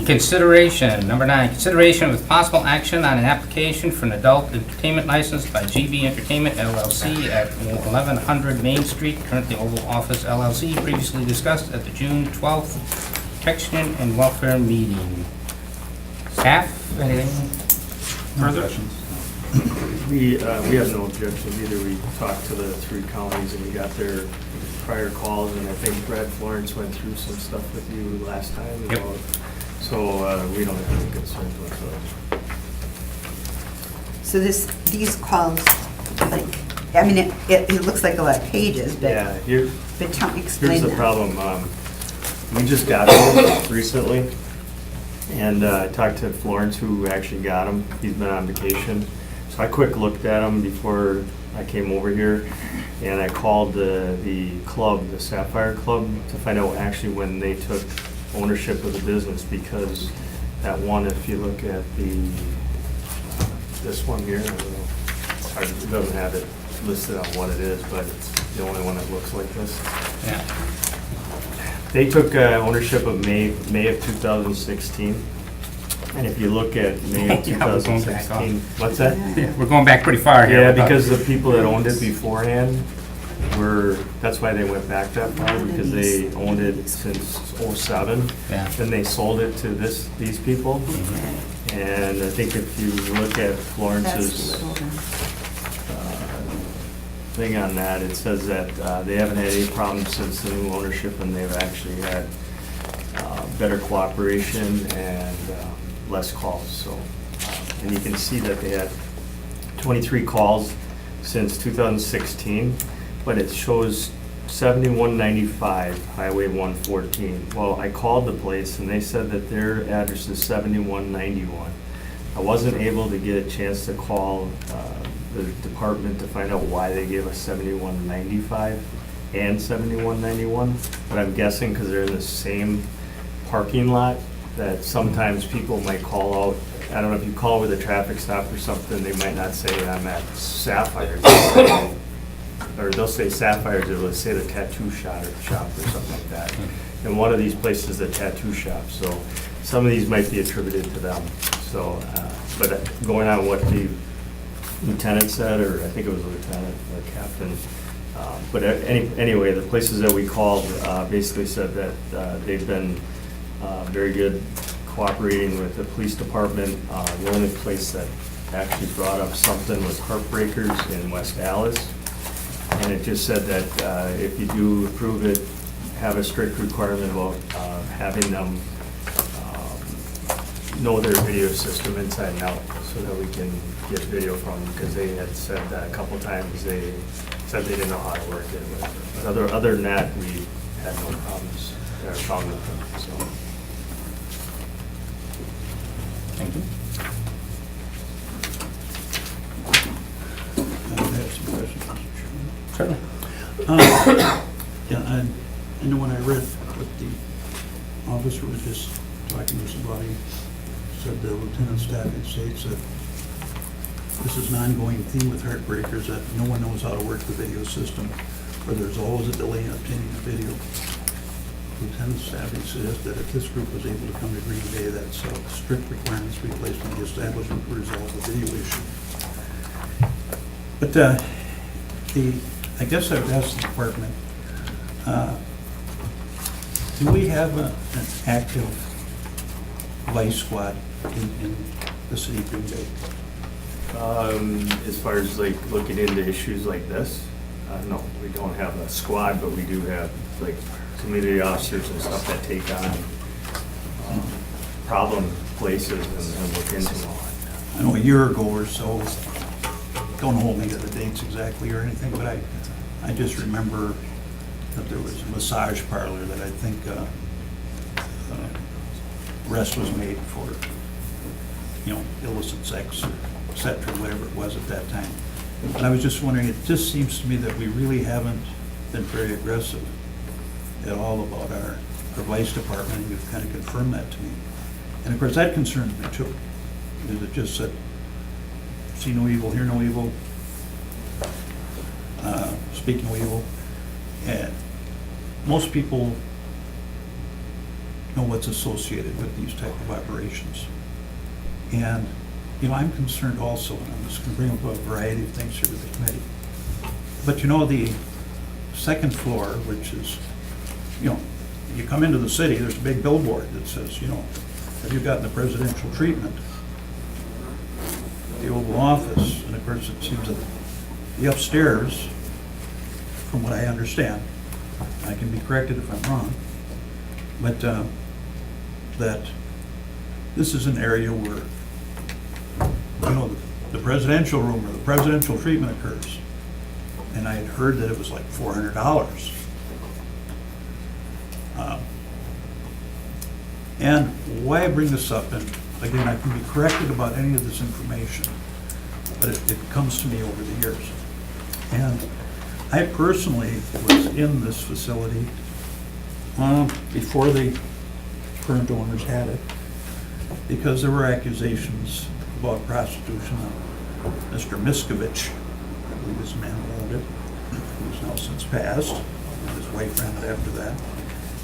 Consideration, number 9, consideration with possible action on an application for an adult entertainment license by GB Entertainment LLC at 1100 Main Street, currently Oval Office LLC, previously discussed at the June 12th Protection and Welfare meeting. Staff, anything further? We have no objections either. We talked to the 3 counties and we got their prior calls, and I think Brad Florence went through some stuff with you last time. Yep. So we don't have any concerns whatsoever. So these calls, like, I mean, it looks like a lot of pages, but, Yeah, but tell me, explain here's the that. problem. We just got them recently, and I talked to Florence, who actually got them. He's been on vacation. So I quick looked at them before I came over here, and I called the club, the Sapphire Club, to find out actually when they took ownership of the business, because that one, if you look at this one here, I don't know, it's hard, it doesn't have it listed on what it is, but it's the only one that looks like this. Yeah. They took ownership of May of 2016. And if you look at May of Yeah, we're going back 2016, on. what's that? Yeah, we're going back pretty far here. Yeah, because the people that owned it beforehand that's why they went back that far, because they owned it since '07. Yeah. Then they sold it to these people. And I think if you look at That's Florence's a little, thing on that, it says that they haven't had any problems since the new ownership, and they've actually had better cooperation and less calls. So, and you can see that they had 23 calls since 2016, but it shows 7195 Highway 114. Well, I called the place and they said that their address is 7191. I wasn't able to get a chance to call the department to find out why they gave us 7195 and 7191, but I'm guessing because they're in the same parking lot, that sometimes people might call out. I don't know, if you call with a traffic stop or something, they might not say I'm at Sapphire's, or they'll say Sapphire's, or they'll say the tattoo shop or something like that. And one of these places is a tattoo shop, so some of these might be attributed to them. So, but going on what the lieutenant said, or I think it was a lieutenant or captain, but anyway, the places that we called basically said that they've been very good cooperating with the police department. The only place that actually brought up something was Heartbreakers in West Allis. And it just said that if you do approve it, have a strict requirement about having them know their video system inside and out, so that we can get video from them, because they had said that a couple times they said they didn't know how to work it. But other than that, we had no problems or found with them, so. Thank you. I have some questions, Mr. Chairman. Certainly. Yeah, I know when I read what the officer was just talking to us about, he said the lieutenant's statement states that this is an ongoing theme with Heartbreakers, that no one knows how to work the video system, or there's always a delay in obtaining the video. Lieutenant Savvy says that if this group was able to come to Green Bay, that strict requirements be placed on the establishment to resolve the video issue. But I guess I would ask the department, do we have an active vice squad in the city of Green Bay? As far as like looking into issues like this, no, we don't have a squad, but we do have like community officers and stuff that take on problem places and look into them. I know a year ago or so, don't hold me to the dates exactly or anything, but I just remember that there was a massage parlor that I think arrest was made for, illicit sex or et cetera, whatever it was at that time. And I was just wondering, it just seems to me that we really haven't been very aggressive at all about our vice department, and you've kind of confirmed that to me. And of course, that concerns me too, because it just said, see no evil, hear no evil, speak no evil. And most people know what's associated with these type of operations. And, you know, I'm concerned also, and I'm just gonna bring up a variety of things here with the committee. But you know, the second floor, which is, you know, you come into the city, there's a big billboard that says, you know, have you gotten the presidential treatment? The Oval Office, and of course it seems that the upstairs, from what I understand, I can be corrected if I'm wrong, but that this is an area where, you know, the presidential room or the presidential treatment occurs. And I had heard that it was like $400. And why I bring this up, and again, I can be corrected about any of this information, but it comes to me over the years. And I personally was in this facility before the current owners had it, because there were accusations about prostitution of Mr. Miskovich, I believe is the man who owned it, who's now since passed, and his wife ran it after that.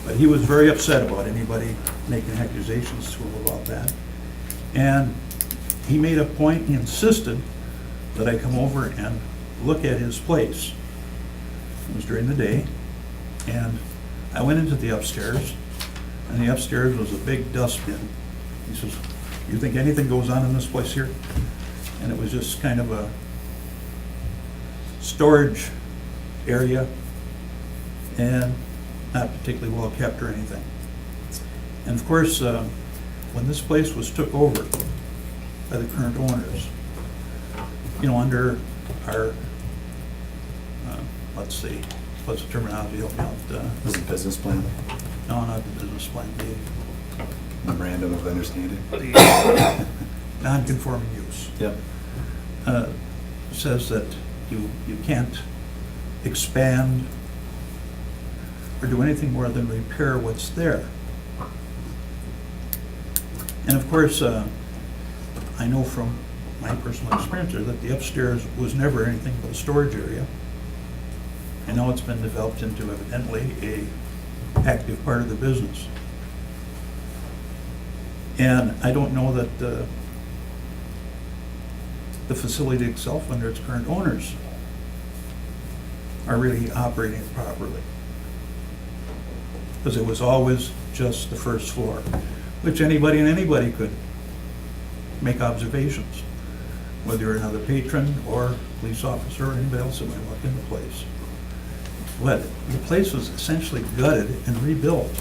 But he was very upset about anybody making accusations to him about that. And he made a point, he insisted that I come over and look at his place. It was during the day, and I went into the upstairs, and the upstairs was a big dustbin. He says, "You think anything goes on in this place here?" And it was just kind of a storage area, and not particularly well kept or anything. And of course, when this place was took over by the current owners, you know, under our, let's see, what's the terminology? Help me out. Was it business plan? No, not the business plan, Memorandum of understanding? the non-conforming use. Yep. Says that you can't expand or do anything more than repair what's there. And of course, I know from my personal experience there that the upstairs was never anything but a storage area. And now it's been developed into evidently a active part of the business. And I don't know that the facility itself under its current owners are really operating it properly. Because it was always just the first floor, which anybody and anybody could make observations, whether you're another patron or police officer or anybody else that might walk in the place. But the place was essentially gutted and rebuilt.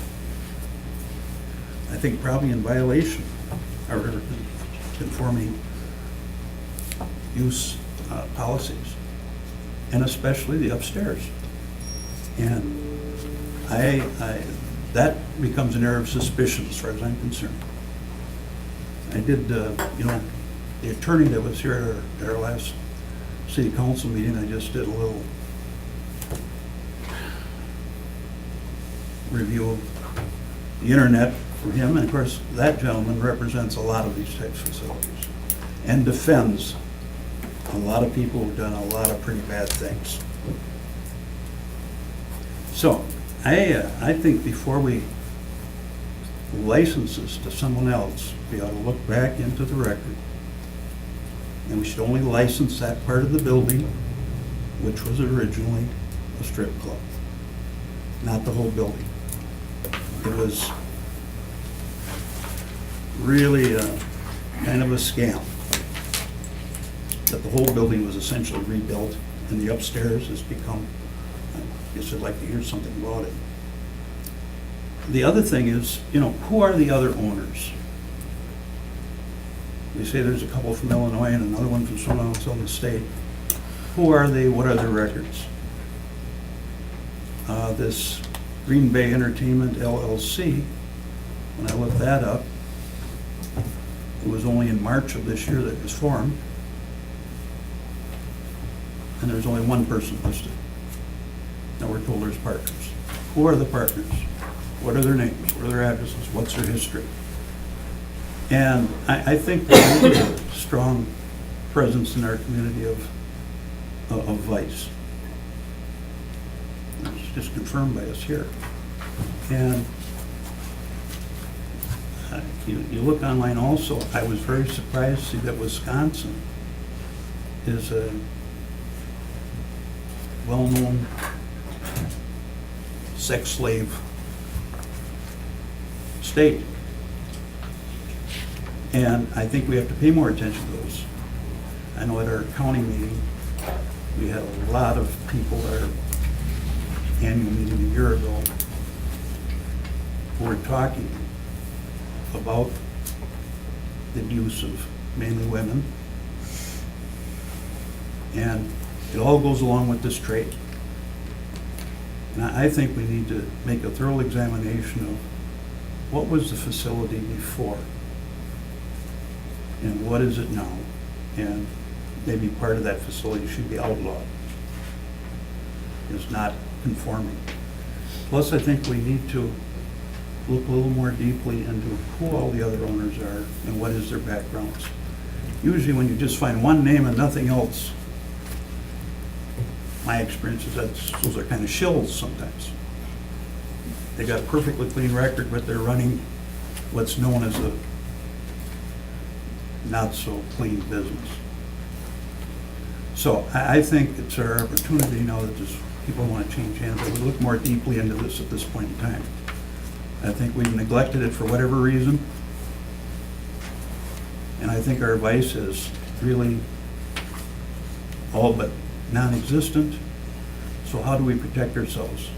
I think probably in violation of conforming use policies, and especially the upstairs. And that becomes an area of suspicion as far as I'm concerned. I did, you know, the attorney that was here at our last city council meeting, I just did a little review of the internet for him, and of course, that gentleman represents a lot of these types of facilities and defends a lot of people who've done a lot of pretty bad things. So, I think before we license this to someone else, we ought to look back into the record. And we should only license that part of the building, which was originally a strip club, not the whole building. It was really kind of a scam that the whole building was essentially rebuilt, and the upstairs has become, I guess I'd like to hear something about it. The other thing is, you know, who are the other owners? They say there's a couple from Illinois and another one from somewhere else in the state. Who are they? What are their records? This Green Bay Entertainment LLC, when I looked that up, it was only in March of this year that it was formed. And there's only one person listed. Now we're told there's partners. Who are the partners? What are their names? What are their addresses? What's their history? And I think there is a strong presence in our community of vice. There's just confirmed by us here. And you look online also, I was very surprised to see that Wisconsin is a well-known sex slave state. And I think we have to pay more attention to those. I know at our county meeting, we had a lot of people at our annual meeting a year ago who were talking about the use of mainly women. And it all goes along with this trade. And I think we need to make a thorough examination of what was the facility before and what is it now. And maybe part of that facility should be outlawed. It's not conforming. Plus, I think we need to look a little more deeply into who all the other owners are and what is their backgrounds. Usually when you just find one name and nothing else, my experience is that those are kind of shills sometimes. They got a perfectly clean record, but they're running what's known as a not so clean business. So I think it's our opportunity now that this, people want to change hands, that we look more deeply into this at this point in time. I think we've neglected it for whatever reason. And I think our advice is really all but non-existent. So how do we protect ourselves,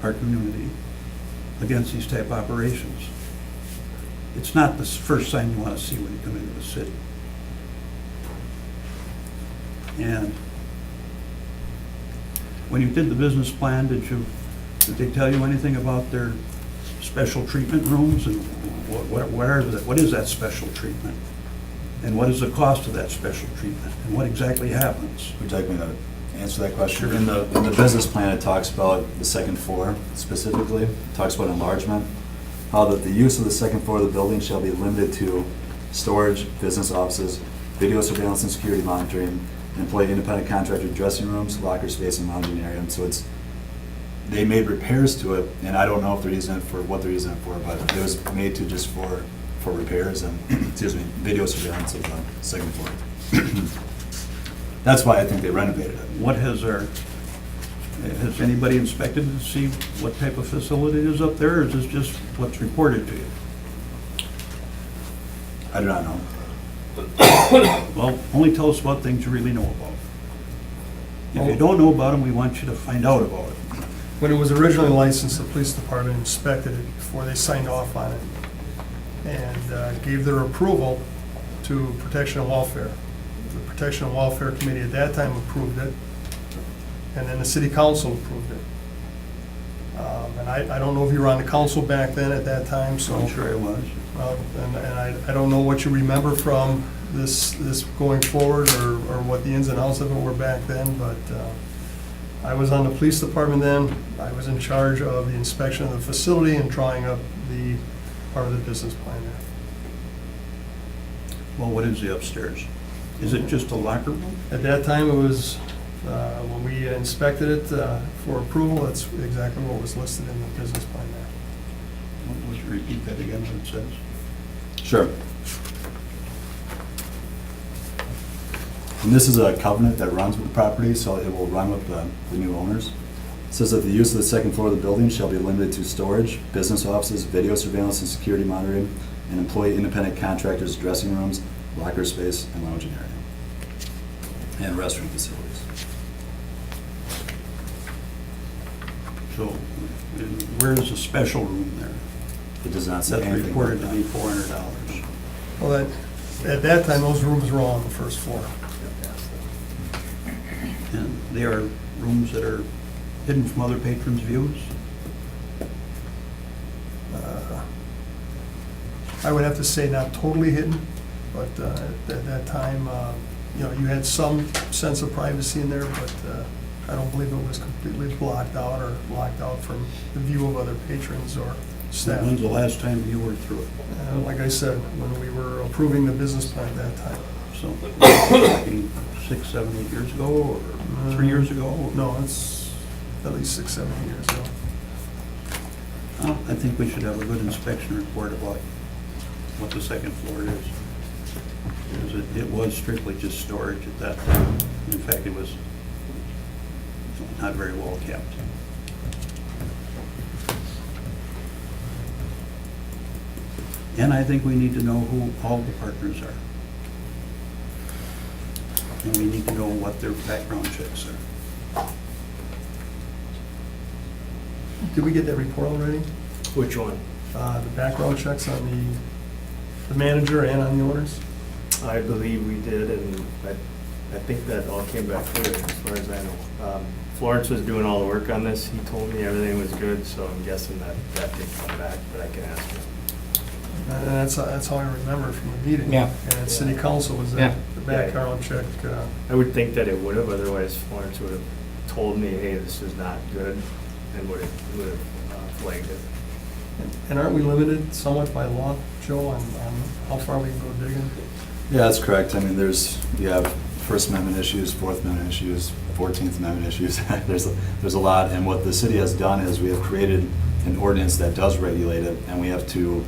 our community, against these type of operations? It's not the first sign you want to see when you come into the city. And when you did the business plan, did they tell you anything about their special treatment rooms and what is that special treatment? And what is the cost of that special treatment? And what exactly happens? Would you like me to answer that question? Sure. In the business plan, it talks about the second floor specifically. It talks about enlargement. How that the use of the second floor of the building shall be limited to storage, business offices, video surveillance and security monitoring, employee independent contractor dressing rooms, locker space, and lounging area. And so they made repairs to it, and I don't know if they're using it for what they're using it for, but it was made to just for repairs and, excuse me, video surveillance of the second floor. That's why I think they renovated it. What has anybody inspected to see what type of facility it is up there, or is this just what's reported to you? I do not know. Well, only tell us about things you really know about. If you don't know about them, we want you to find out about it. When it was originally licensed, the police department inspected it before they signed off on it and gave their approval to Protection and Welfare. The Protection and Welfare Committee at that time approved it, and then the City Council approved it. And I don't know if you were on the council back then at that time, so. I'm sure it was. And I don't know what you remember from this going forward or what the ins and outs of it were back then, but I was on the police department then. I was in charge of the inspection of the facility and drawing up the part of the business plan there. Well, what is the upstairs? Is it just a locker room? At that time, it was, when we inspected it for approval, that's exactly what was listed in the business plan there. Would you repeat that again, what it says? Sure. And this is a covenant that runs with the property, so it will run with the new owners. It says that the use of the second floor of the building shall be limited to storage, business offices, video surveillance and security monitoring, and employee independent contractors' dressing rooms, locker space, and lounging area, and restroom facilities. So where is the special room there? It does not say That's anything. reported to about be that. $400. Well, at that time, those rooms were all on the first floor. And they are rooms that are hidden from other patrons' views? I would have to say not totally hidden, but at that time, you had some sense of privacy in there, but I don't believe it was completely blocked out or locked out from the view of other patrons or staff. When's the last time you were through it? Like I said, when we were approving the business plan at that time. So, talking 6, 7, 8 years ago, or 3 years ago? No, it's at least 6, 7 years ago. Well, I think we should have a good inspection report about what the second floor is. Because it was strictly just storage at that time. In fact, it was not very well kept. And I think we need to know who all the partners are. And we need to know what their background checks are. Did we get that report already? Which one? The background checks on the manager and on the owners? I believe we did, and I think that all came back clear as far as I know. Florence was doing all the work on this. He told me everything was good, so I'm guessing that did come back, but I can ask him. And that's how I remember from the meeting. Yeah. And city council was Yeah. at the background check. I would think that it would have, otherwise Florence would have told me, hey, this is not good, and would have flagged it. And aren't we limited somewhat by law, Joe, on how far we can go digging? Yeah, that's correct. I mean, you have First Amendment issues, Fourth Amendment issues, 14th Amendment issues. There's a lot, and what the city has done is we have created an ordinance that does regulate it, and we have to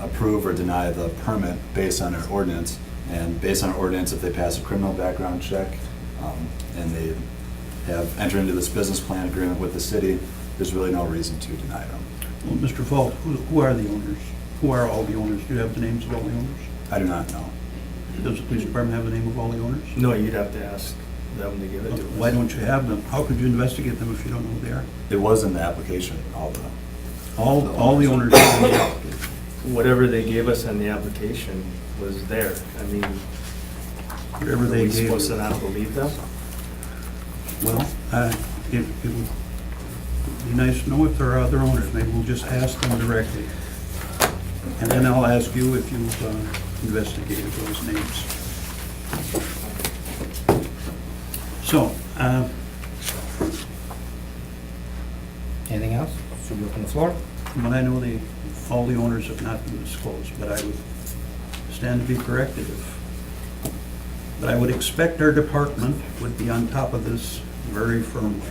approve or deny the permit based on our ordinance. And based on our ordinance, if they pass a criminal background check and they have entered into this business plan agreement with the city, there's really no reason to deny them. Well, Mr. Fault, who are the owners? Who are all the owners? Do you have the names of all the owners? I do not know. Does the police department have the name of all the owners? No, you'd have to ask them to give it to us. Why don't you have them? How could you investigate them if you don't know who they are? It was in the application, all the All the owners have the application. Whatever they gave us on the application was there. I mean, Whatever are they we gave. supposed to not believe them? Well, it would be nice to know if there are other owners. Maybe we'll just ask them directly. And then I'll ask you if you've investigated those names. So, Anything else? Should we open the floor? from what I know, all the owners have not been disclosed, but I would stand to be corrected but I would expect our department would be on top of this very firmly.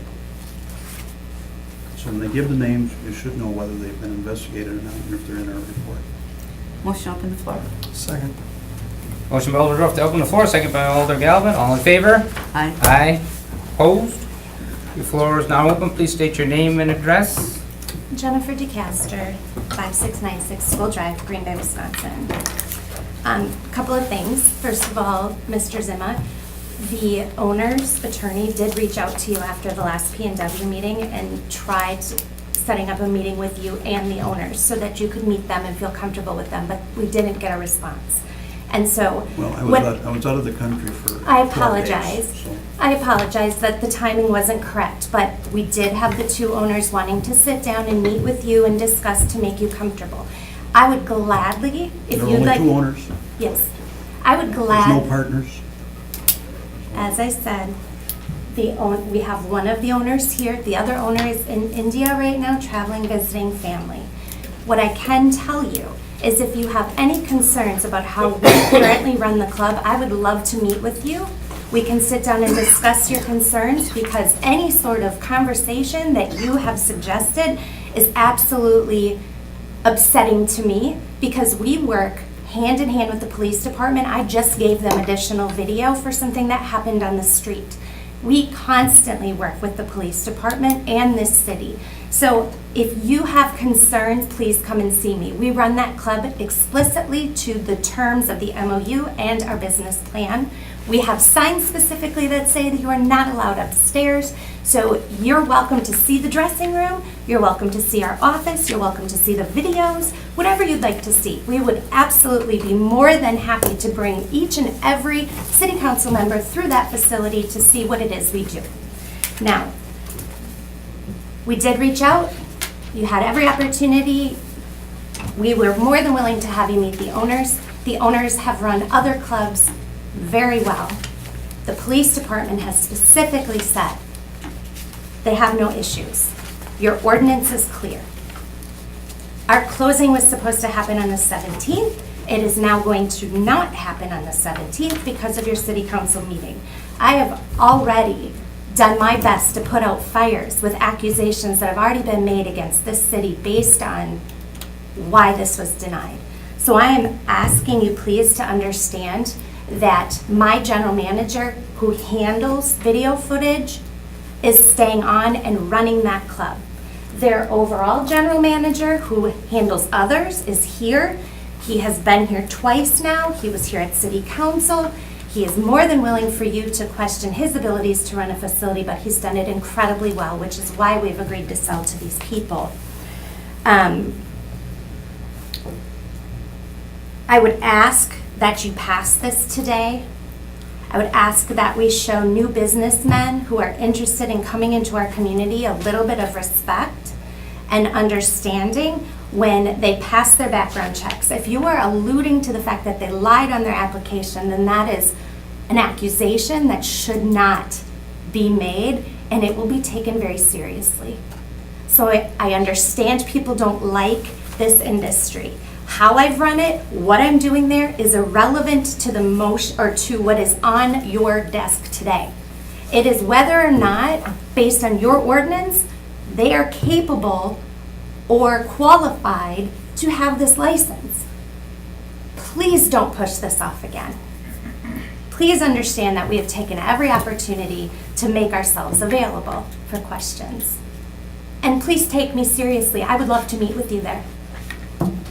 So when they give the names, you should know whether they've been investigated or not, and if they're in our report. Motion open the floor. Second. Motion by Alder Dorf to open the floor, second by Alder Galvin. All in favor? Aye. Aye. Opposed? The floor is now open. Please state your name and address. Jennifer DeCaster, 5696 School Drive, Green Bay, Wisconsin. Couple of things. First of all, Mr. Zimma, the owner's attorney did reach out to you after the last P&W meeting and tried setting up a meeting with you and the owners so that you could meet them and feel comfortable with them, but we didn't get a response. And so, Well, I was out of the country for 12 I days, apologize. so- I apologize that the timing wasn't correct, but we did have the two owners wanting to sit down and meet with you and discuss to make you comfortable. I would gladly, if There are you'd only like. two owners? Yes. I would There's no glad, partners? as I said, we have one of the owners here. The other owner is in India right now, traveling, visiting family. What I can tell you is if you have any concerns about how we currently run the club, I would love to meet with you. We can sit down and discuss your concerns because any sort of conversation that you have suggested is absolutely upsetting to me because we work hand in hand with the police department. I just gave them additional video for something that happened on the street. We constantly work with the police department and this city. So if you have concerns, please come and see me. We run that club explicitly to the terms of the MOU and our business plan. We have signs specifically that say that you are not allowed upstairs. So you're welcome to see the dressing room. You're welcome to see our office. You're welcome to see the videos, whatever you'd like to see. We would absolutely be more than happy to bring each and every city council member through that facility to see what it is we do. Now, we did reach out. You had every opportunity. We were more than willing to have you meet the owners. The owners have run other clubs very well. The police department has specifically said they have no issues. Your ordinance is clear. Our closing was supposed to happen on the 17th. It is now going to not happen on the 17th because of your city council meeting. I have already done my best to put out fires with accusations that have already been made against this city based on why this was denied. So I am asking you please to understand that my general manager, who handles video footage, is staying on and running that club. Their overall general manager, who handles others, is here. He has been here twice now. He was here at City Council. He is more than willing for you to question his abilities to run a facility, but he's done it incredibly well, which is why we've agreed to sell to these people. I would ask that you pass this today. I would ask that we show new businessmen who are interested in coming into our community a little bit of respect and understanding when they pass their background checks. If you are alluding to the fact that they lied on their application, then that is an accusation that should not be made, and it will be taken very seriously. So I understand people don't like this industry. How I've run it, what I'm doing there is irrelevant to the motion or to what is on your desk today. It is whether or not, based on your ordinance, they are capable or qualified to have this license. Please don't push this off again. Please understand that we have taken every opportunity to make ourselves available for questions. And please take me seriously. I would love to meet with you there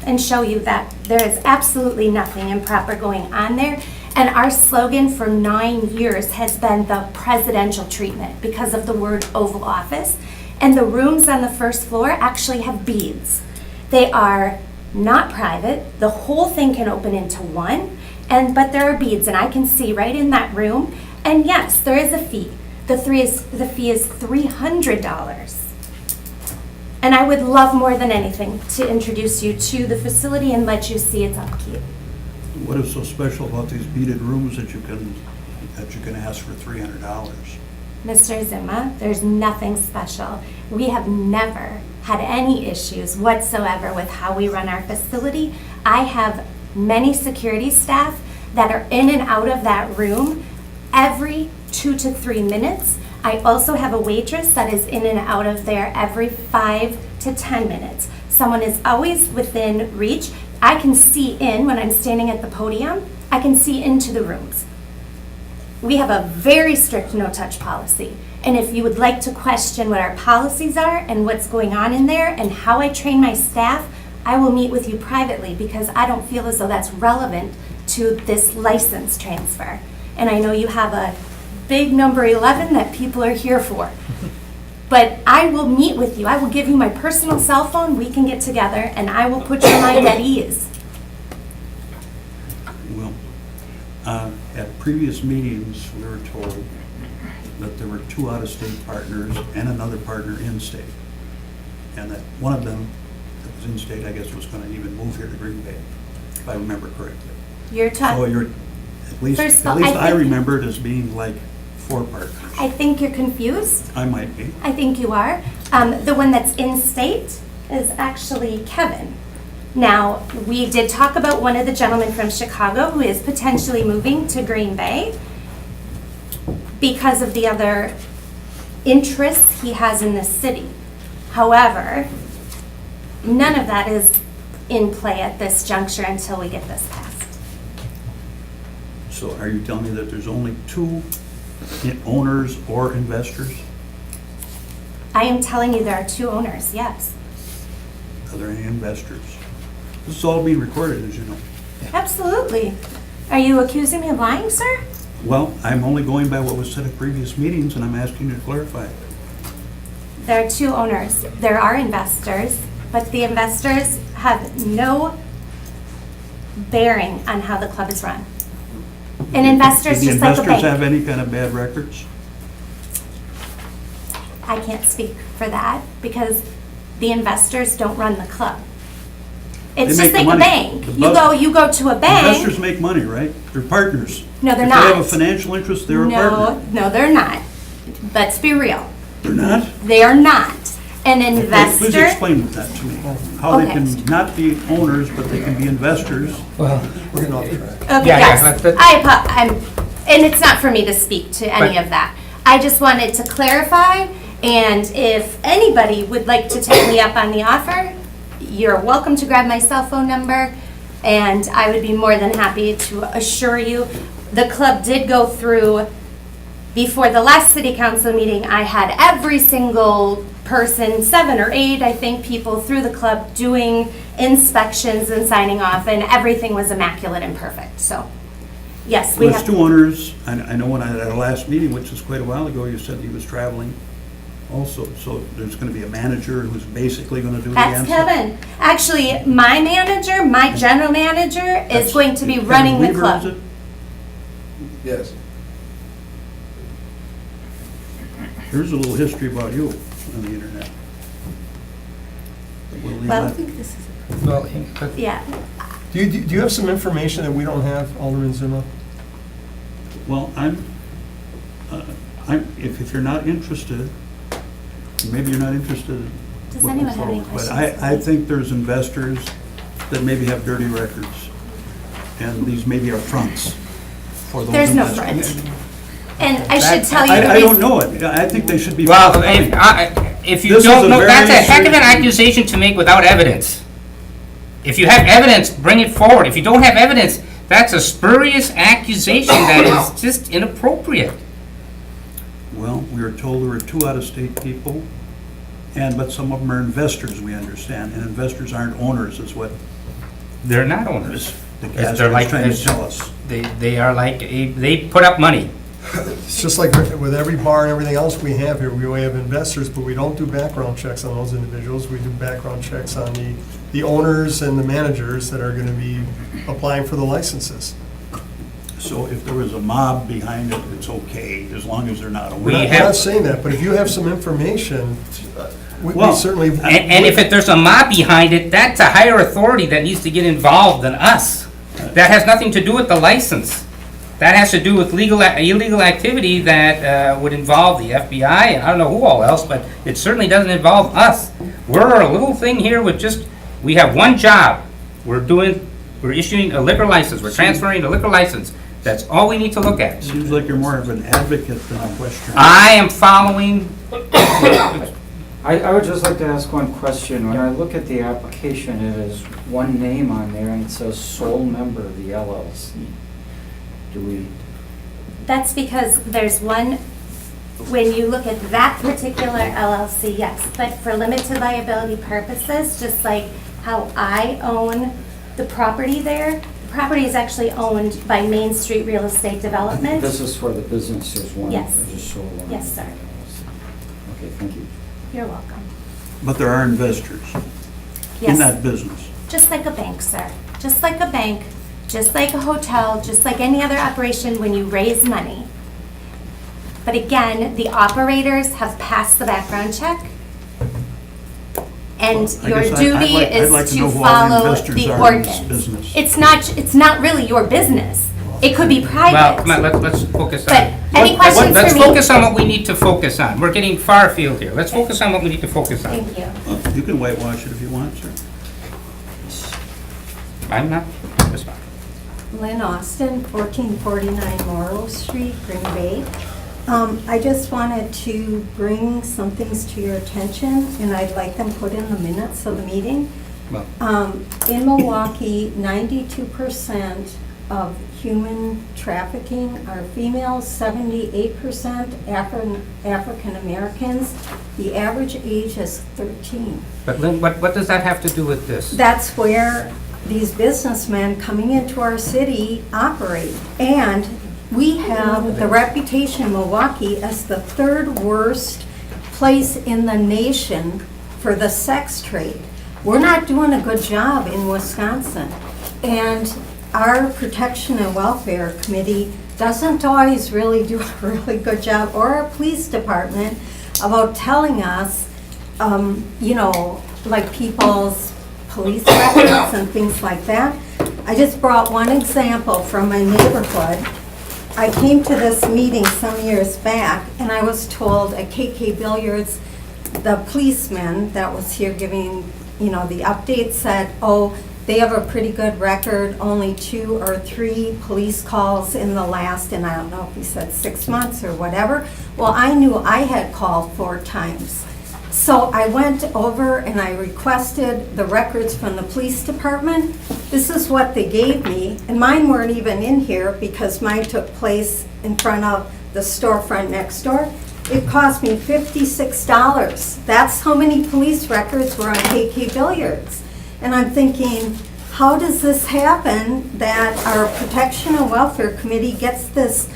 and show you that there is absolutely nothing improper going on there. And our slogan for 9 years has been the presidential treatment because of the word Oval Office. And the rooms on the first floor actually have beads. They are not private. The whole thing can open into one, but there are beads, and I can see right in that room. And yes, there is a fee. The fee is $300. And I would love more than anything to introduce you to the facility and let you see its upkeep. What is so special about these beaded rooms that you can ask for $300? Mr. Zima, there's nothing special. We have never had any issues whatsoever with how we run our facility. I have many security staff that are in and out of that room every 2 to 3 minutes. I also have a waitress that is in and out of there every 5 to 10 minutes. Someone is always within reach. I can see in, when I'm standing at the podium, I can see into the rooms. We have a very strict no-touch policy. And if you would like to question what our policies are and what's going on in there and how I train my staff, I will meet with you privately because I don't feel as though that's relevant to this license transfer. And I know you have a big number 11 that people are here for. But I will meet with you. I will give you my personal cell phone. We can get together and I will put your mind at ease. Well, at previous meetings, we were told that there were 2 out-of-state partners and another partner in-state. And that one of them that was in-state, I guess, was going to even move here to Green Bay, if I remember correctly. You're So talking. you're, at least First of all, I think- remember it as being like 4 partners. I think you're confused. I might be. I think you are. The one that's in-state is actually Kevin. Now, we did talk about one of the gentlemen from Chicago who is potentially moving to Green Bay because of the other interests he has in the city. However, none of that is in play at this juncture until we get this passed. So are you telling me that there's only 2 owners or investors? I am telling you there are 2 owners, yes. Are there any investors? This is all being recorded, as you know. Absolutely. Are you accusing me of lying, sir? Well, I'm only going by what was said at previous meetings, and I'm asking you to clarify. There are 2 owners. There are investors, but the investors have no bearing on how the club is run. An investor is Do the just like a investors have bank. any kind of bad records? I can't speak for that because the investors don't run the club. It's They just make like the a money. bank. The You go to a bank. Investors make money, right? They're partners. No, they're If they have a not. financial interest, they're a partner. No, they're not. Let's be real. They're not? They are not. An Okay, investor. please explain that to me. How they Okay. can not be owners, but they can be investors. Well, We're getting off track. Okay, Yeah, yes. let's- And it's not for me to speak to any But- of that. I just wanted to clarify, and if anybody would like to take me up on the offer, you're welcome to grab my cell phone number, and I would be more than happy to assure you. The club did go through, before the last city council meeting, I had every single person, 7 or 8, I think, people through the club doing inspections and signing off, and everything was immaculate and perfect, so, yes, we There's have. two owners. I know when I had our last meeting, which was quite a while ago, you said he was traveling also. So there's going to be a manager who's basically going to do the That's answer. Kevin. Actually, my manager, my general manager, is going to be Kevin running the Weaver, is club. it? Yes. Here's a little history about you on the internet. We'll leave Well, that. Well, Yeah. Do you have some information that we don't have, Alderman Zima? Well, if you're not interested, maybe you're not interested. Does looking anyone have any forward, questions? But I think there's investors that maybe have dirty records, and these maybe are fronts for those There's no investors. front. And I should tell you. the I don't reason- know it. I think they should be. well, forthcoming. if you This is don't a know, very that's a heck of an serious- accusation to make without evidence. If you have evidence, bring it forward. If you don't have evidence, that's a spurious accusation that is just inappropriate. Well, we were told there were 2 out-of-state people, but some of them are investors, we understand, and investors aren't owners, is what They're not owners. the They're cast is like- trying to tell us. They are like, they put up money. It's just like with every bar and everything else we have here, we only have investors, but we don't do background checks on those individuals. We do background checks on the owners and the managers that are gonna be applying for the licenses. So if there was a mob behind it, it's okay, as long as they're not We We're owners. not saying that, but if you have some information, we Well, certainly. And if there's a mob behind it, that's a higher authority that needs to get involved than us. That has nothing to do with the license. That has to do with illegal activity that would involve the FBI and I don't know who all else, but it certainly doesn't involve us. We're a little thing here with just, we have one job. We're issuing a liquor license. We're transferring a liquor license. That's all we need to look at. Seems like you're more of an advocate than a questioner. I am following, I would just like to ask one question. When I look at the application, it is one name on there and it says sole member of the LLC. Do we, That's because there's one, when you look at that particular LLC, yes, but for limited liability purposes, just like how I own the property there, the property is actually owned by Main Street Real Estate Development. this is for the business, there's one, Yes. there's a sole one. Yes, sir. Okay, thank you. You're welcome. But there are investors in Yes, that business. just like a bank, sir. Just like a bank, just like a hotel, just like any other operation when you raise money. But again, the operators have passed the background check. And Well, I your guess duty I'd like is to know to who all the follow investors the are in this ordinance. business. It's not really your business. It could be well, come on, private. let's focus on. But any questions Let's for me? focus on what we need to focus on. We're getting far afield here. Let's focus on what we need to focus on. Thank you. You can whitewash it if you want, sir. I'm not, that's fine. Lynn Austin, 1449 Morrow Street, Green Bay. I just wanted to bring some things to your attention, and I'd like them put in the minutes of the meeting. Well, In Milwaukee, 92% of human trafficking are females, 78% African Americans. The average age is 13. but Lynn, what does that have to do with this? That's where these businessmen coming into our city operate. And we have the reputation in Milwaukee as the 3rd worst place in the nation for the sex trade. We're not doing a good job in Wisconsin. And our Protection and Welfare Committee doesn't always really do a really good job, or our police department, about telling us, like people's police records and things like that. I just brought one example from my neighborhood. I came to this meeting some years back, and I was told at KK Billiards, the policeman that was here giving, the update said, oh, They have a pretty good record, only 2 or 3 police calls in the last, and I don't know if he said 6 months or whatever. Well, I knew I had called 4 times. So I went over and I requested the records from the police department. This is what they gave me, and mine weren't even in here because mine took place in front of the storefront next door. It cost me $56. That's how many police records were on KK Billiards. And I'm thinking, how does this happen that our Protection and Welfare Committee gets this,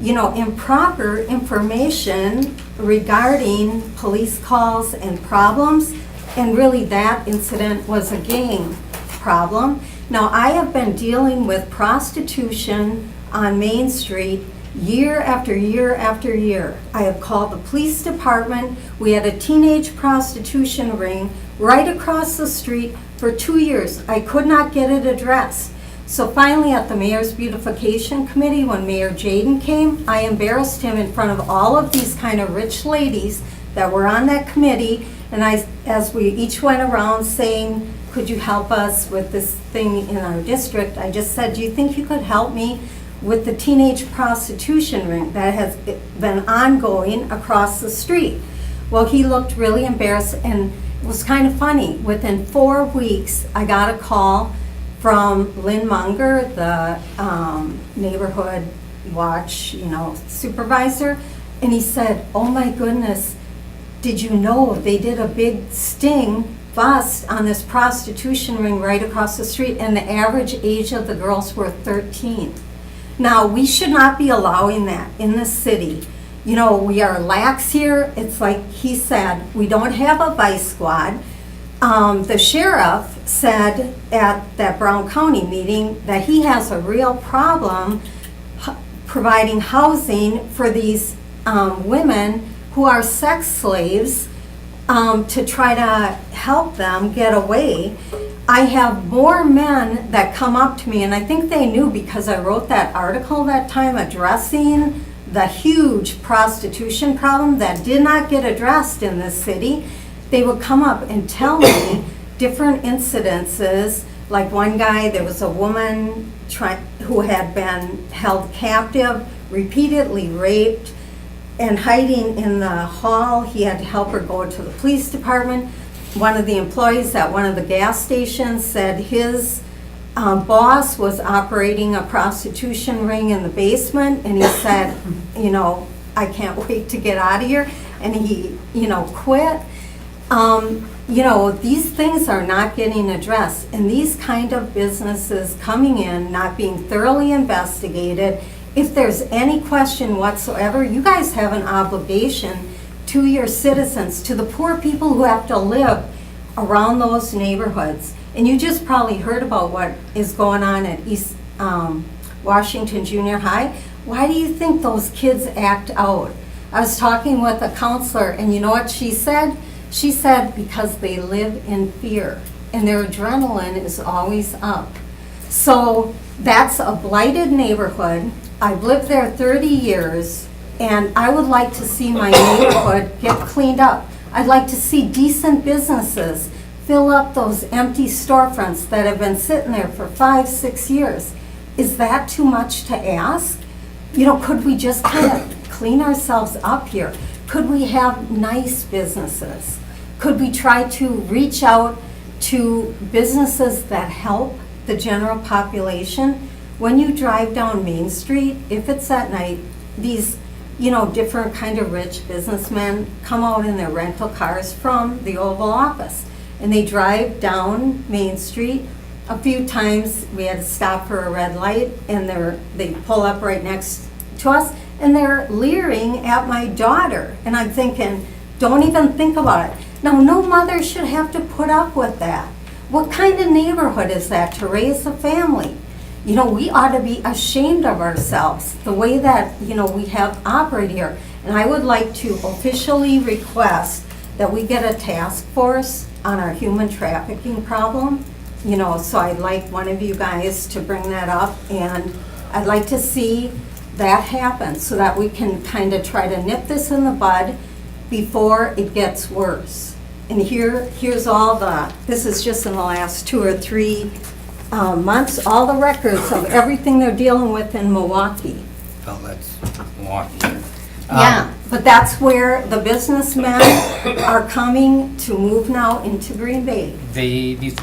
improper information regarding police calls and problems? And really that incident was a gang problem. Now, I have been dealing with prostitution on Main Street year after year after year. I have called the police department. We had a teenage prostitution ring right across the street for 2 years. I could not get it addressed. So finally at the Mayor's Beautification Committee, when Mayor Jaden came, I embarrassed him in front of all of these kind of rich ladies that were on that committee. And as we each went around saying, could you help us with this thing in our district? I just said, do you think you could help me with the teenage prostitution ring that has been ongoing across the street? Well, he looked really embarrassed, and it was kind of funny. Within 4 weeks, I got a call from Lynn Munger, the neighborhood watch, supervisor, and he said, oh my goodness, did you know they did a big sting bust on this prostitution ring right across the street, and the average age of the girls were 13. Now, we should not be allowing that in this city. We are lax here. It's like he said, we don't have a vice squad. The sheriff said at that Brown County meeting that he has a real problem providing housing for these women who are sex slaves to try to help them get away. I have more men that come up to me, and I think they knew because I wrote that article that time addressing the huge prostitution problem that did not get addressed in this city. They would come up and tell me different incidences. Like one guy, there was a woman who had been held captive, repeatedly raped, and hiding in the hall. He had to help her go to the police department. One of the employees at one of the gas stations said his boss was operating a prostitution ring in the basement, and he said, I can't wait to get out of here, and he, quit. These things are not getting addressed, and these kind of businesses coming in, not being thoroughly investigated. If there's any question whatsoever, you guys have an obligation to your citizens, to the poor people who have to live around those neighborhoods. And you just probably heard about what is going on at East Washington Junior High. Why do you think those kids act out? I was talking with a counselor, and you know what she said? She said because they live in fear, and their adrenaline is always up. So that's a blighted neighborhood. I've lived there 30 years, and I would like to see my neighborhood get cleaned up. I'd like to see decent businesses fill up those empty storefronts that have been sitting there for 5-6 years. Is that too much to ask? Could we just kind of clean ourselves up here? Could we have nice businesses? Could we try to reach out to businesses that help the general population? When you drive down Main Street, if it's at night, these different kind of rich businessmen come out in their rental cars from the Oval Office, and they drive down Main Street. A few times we had to stop for a red light, and they pull up right next to us, and they're leering at my daughter. And I'm thinking, don't even think about it. Now, no mother should have to put up with that. What kind of neighborhood is that to raise a family? We ought to be ashamed of ourselves, the way that, we have operated here. And I would like to officially request that we get a task force on our human trafficking problem. So I'd like one of you guys to bring that up, and I'd like to see that happen so that we can kind of try to nip this in the bud before it gets worse. And here's all this is just in the last 2 or 3 months, all the records of everything they're dealing with in Milwaukee. Well, that's Milwaukee. Yeah, but that's where the businessmen are coming to move now into Green Bay. These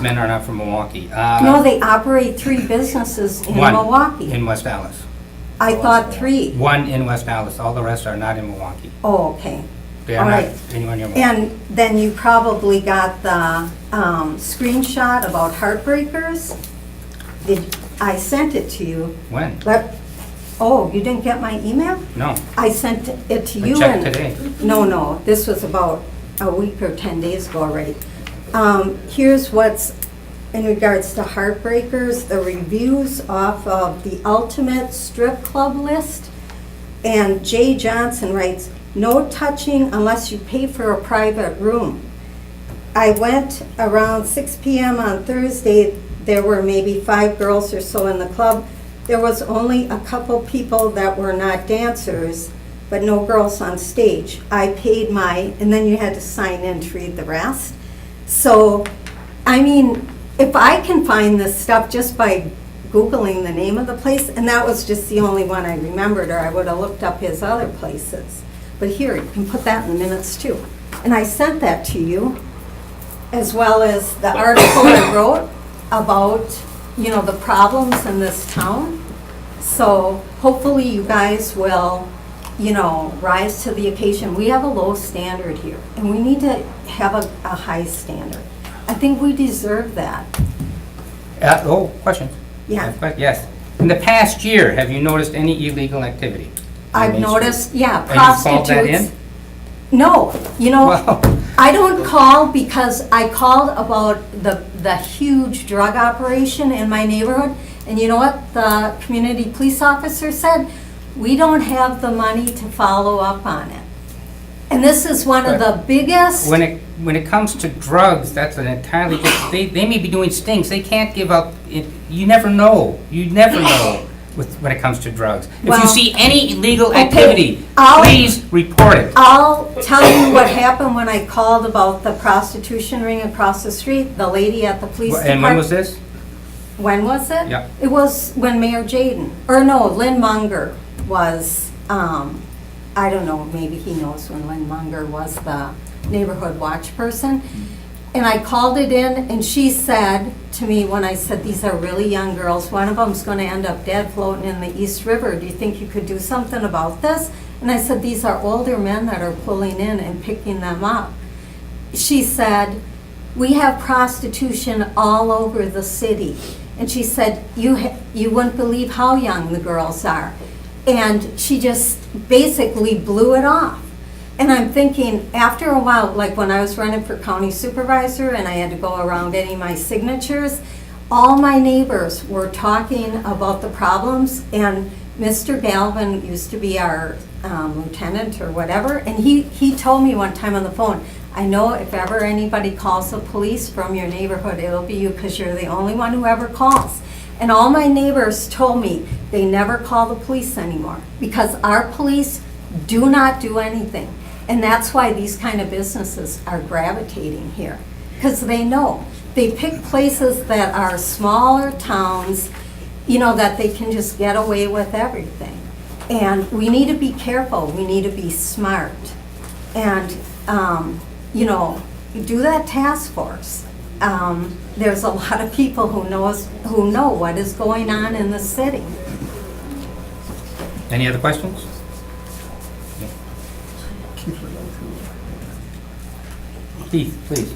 men are not from Milwaukee. No, they operate 3 businesses in One Milwaukee. in West Dallas. I thought 3. One in West Dallas. All the rest are not in Milwaukee. Oh, okay. They are All not right. anywhere near Milwaukee. And then you probably got the screenshot about Heartbreakers. I sent it to you. When? Oh, you didn't get my email? No. I sent it to you. I checked today. No, this was about a week or 10 days ago already. Here's what's in regards to Heartbreakers, the reviews off of the Ultimate Strip Club list. And Jay Johnson writes, no touching unless you pay for a private room. I went around 6 p.m. on Thursday. There were maybe 5 girls or so in the club. There was only a couple people that were not dancers, but no girls on stage. I paid and then you had to sign in to read the rest. So, I mean, if I can find this stuff just by Googling the name of the place, and that was just the only one I remembered, or I would have looked up his other places. But here, you can put that in the minutes too. And I sent that to you, as well as the article I wrote about, the problems in this town. So hopefully you guys will, rise to the occasion. We have a low standard here, and we need to have a high standard. I think we deserve that. Questions? Yeah. Yes. In the past year, have you noticed any illegal activity? I've Main noticed, Street? yeah, And you called prostitutes. that in? No, Well, I don't call because I called about the huge drug operation in my neighborhood. And you know what the community police officer said? We don't have the money to follow up on it. And this is one of the biggest. when it comes to drugs, that's an entirely different, they may be doing stings. They can't give up. You never know. You never know when it comes to drugs. If Well, you see any illegal okay, activity, I'll- please report it. I'll tell you what happened when I called about the prostitution ring across the street. The lady at the police department. And when was this? When was it? Yeah. It was when Mayor Lynn Munger was, I don't know, maybe he knows when Lynn Munger was the neighborhood watch person. And I called it in, and she said to me when I said, these are really young girls, one of them's gonna end up dead floating in the East River. Do you think you could do something about this? And I said, these are older men that are pulling in and picking them up. She said, we have prostitution all over the city. And she said, you wouldn't believe how young the girls are. And she just basically blew it off. And I'm thinking, after a while, like when I was running for county supervisor and I had to go around getting my signatures, all my neighbors were talking about the problems. And Mr. Galvin used to be our lieutenant or whatever, and he told me one time on the phone, I know if ever anybody calls the police from your neighborhood, it'll be you because you're the only one who ever calls. And all my neighbors told me they never call the police anymore because our police do not do anything. And that's why these kind of businesses are gravitating here, because they know. They pick places that are smaller towns, that they can just get away with everything. And we need to be careful. We need to be smart. And, do that task force. There's a lot of people who know what is going on in the city. Any other questions? Keith, please.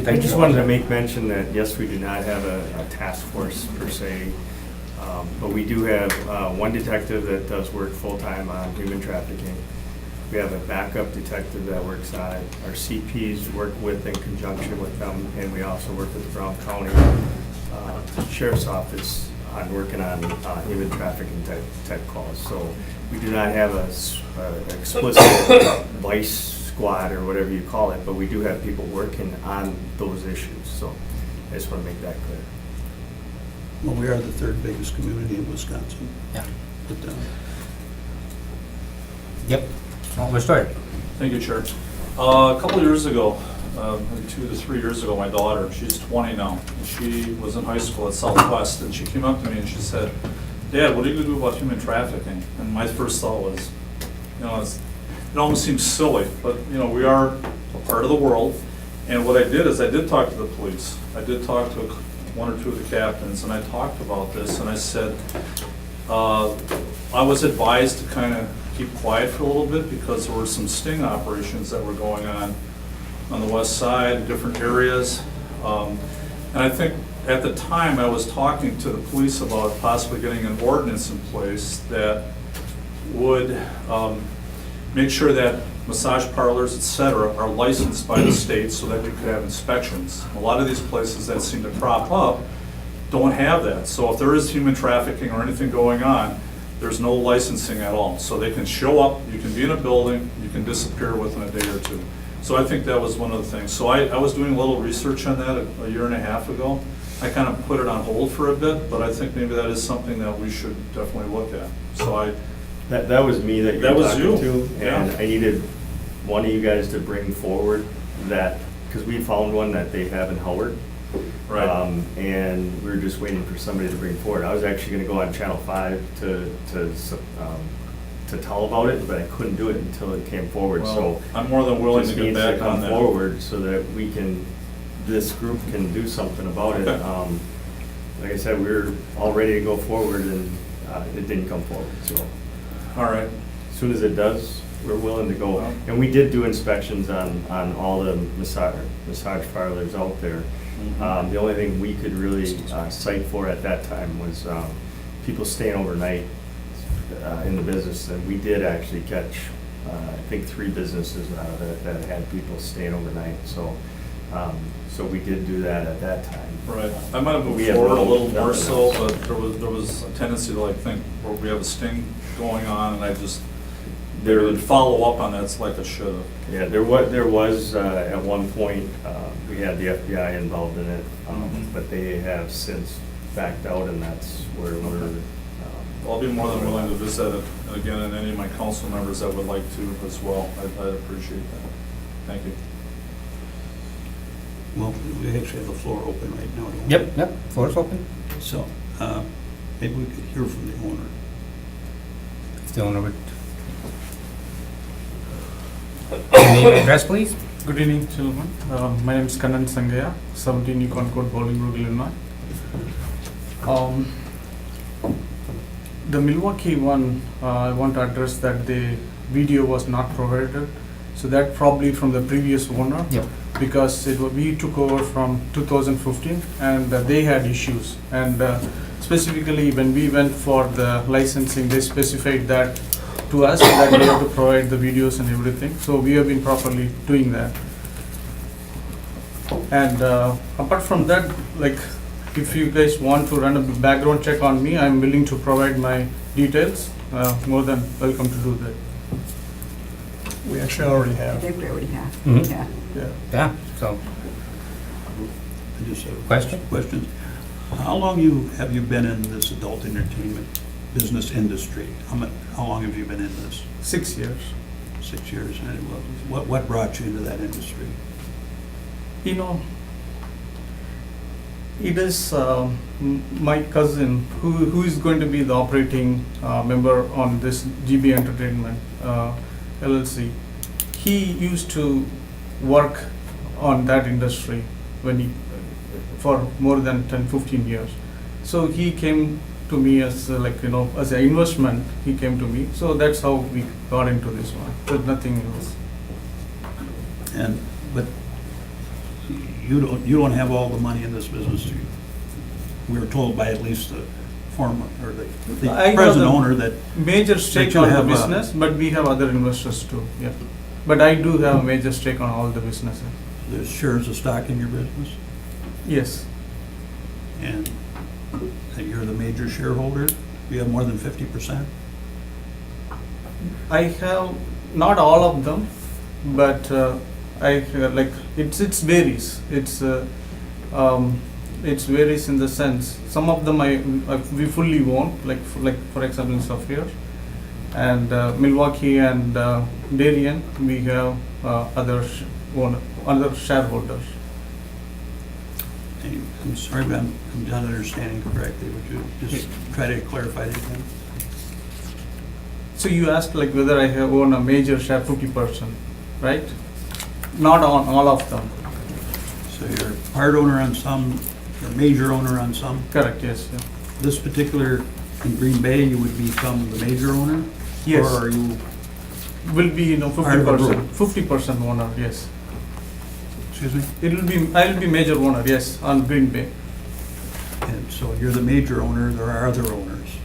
I just wanted to make mention that, yes, we do not have a task force per se, but we do have one detective that does work full-time on human trafficking. We have a backup detective that works on it. Our CPs work in conjunction with them, and we also work with the Brown County Sheriff's Office on working on human trafficking type calls. So we do not have a explicit vice squad or whatever you call it, but we do have people working on those issues. So I just want to make that clear. Well, we are the 3rd biggest community in Wisconsin. Yeah. But, Yep. Well, let's start. Thank you, Chair. A couple of years ago, maybe 2 to 3 years ago, my daughter, she's 20 now, and she was in high school at Southwest, and she came up to me and she said, "Dad, what are you going to do about human trafficking?" And my first thought was, you know, it almost seems silly, but, you know, we are a part of the world. And what I did is I did talk to the police. I did talk to one or two of the captains, and I talked about this, and I said, I was advised to kind of keep quiet for a little bit because there were some sting operations that were going on the west side, in different areas. And I think at the time I was talking to the police about possibly getting an ordinance in place that would make sure that massage parlors, et cetera, are licensed by the state so that you could have inspections. A lot of these places that seem to crop up don't have that. So if there is human trafficking or anything going on, there's no licensing at all. So they can show up, you can be in a building, you can disappear within a day or two. So I think that was one of the things. So I was doing a little research on that a year and a half ago. I kind of put it on hold for a bit, but I think maybe that is something that we should definitely look at. So That was me that you were That was talking you. to, and Yeah. I needed one of you guys to bring forward that, because we found one that they have in Howard. Right. And we were just waiting for somebody to bring forward. I was actually gonna go on Channel 5 to tell about it, but I couldn't do it until it came forward, so. Well, I'm more than willing to just get needs back on come that. forward so that we can, this group can do something about it. Okay. Like I said, we were all ready to go forward and it didn't come forward, so. All right. As soon as it does, we're willing to go. And we did do inspections on all the massage parlors out there. The only thing we could really cite for at that time was people staying overnight in the business. And we did actually catch, I think, 3 businesses out of it that had people staying overnight. So we did do that at that time. Right. I might have moved We have forward a no- little more nothing so, else. but there was a tendency to like think, well, we have a sting going on, and I just There- didn't follow up on that like I should have. Yeah, there was at one point, we had the FBI involved in it, but they have since backed out, and that's where we're. I'll be more than willing to visit it again, and any of my council members that would like to as well. I'd appreciate that. Thank you. Well, we actually have the floor open right now. don't we? Yep, floor's open. So, maybe we could hear from the owner. If the owner would. Name and address, please. Good evening, gentlemen. My name is Kannan Sangaya, 17 Yukon Court, Bolingbrook, Illinois. The Milwaukee one, I want to address that the video was not provided. So that probably from the previous owner. Yep. Because we took over from 2015 and they had issues. And specifically when we went for the licensing, they specified that to us that we have to provide the videos and everything. So we have been properly doing that. And apart from that, like if you guys want to run a background check on me, I'm willing to provide my details. More than welcome to do that. We actually already have. They already have, Mhm. yeah. Yeah. Yeah, so, I just have Question? Questions. How long have you been in this adult entertainment business industry? How long have you been in this? 6 years. 6 years. And what brought you into that industry? You know, it is my cousin who is going to be the operating member on this GB Entertainment LLC. He used to work on that industry for more than 10-15 years. So he came to me as as an investment. He came to me. So that's how we got into this one. There's nothing else. But you don't have all the money in this business. We were told by at least the former or the I have present the owner that major stake you on the have, business, but we have other investors too. Yeah, but I do have a major stake on all the businesses. there's shares of stock in your business, Yes, and that you're the major shareholder. You have more than 50%. I have not all of them, but it varies. It varies in the sense some of them we fully own, like for example in Sophia and Milwaukee and Darien, we have other shareholders. I'm sorry, but I'm not understanding correctly. Would you just try to clarify that again? So you asked like whether I have own a major share, 50%, right? Not on all of them. So you're part owner on some, you're a major owner on some. Correct, yes. Yeah. This particular, in Green Bay, you would become the major owner? Yes. Or are you, Will be, Part of the 50%, group. 50% owner, yes. excuse me? I'll be major owner, yes, on Green Bay. And so you're the major owner, there are other owners.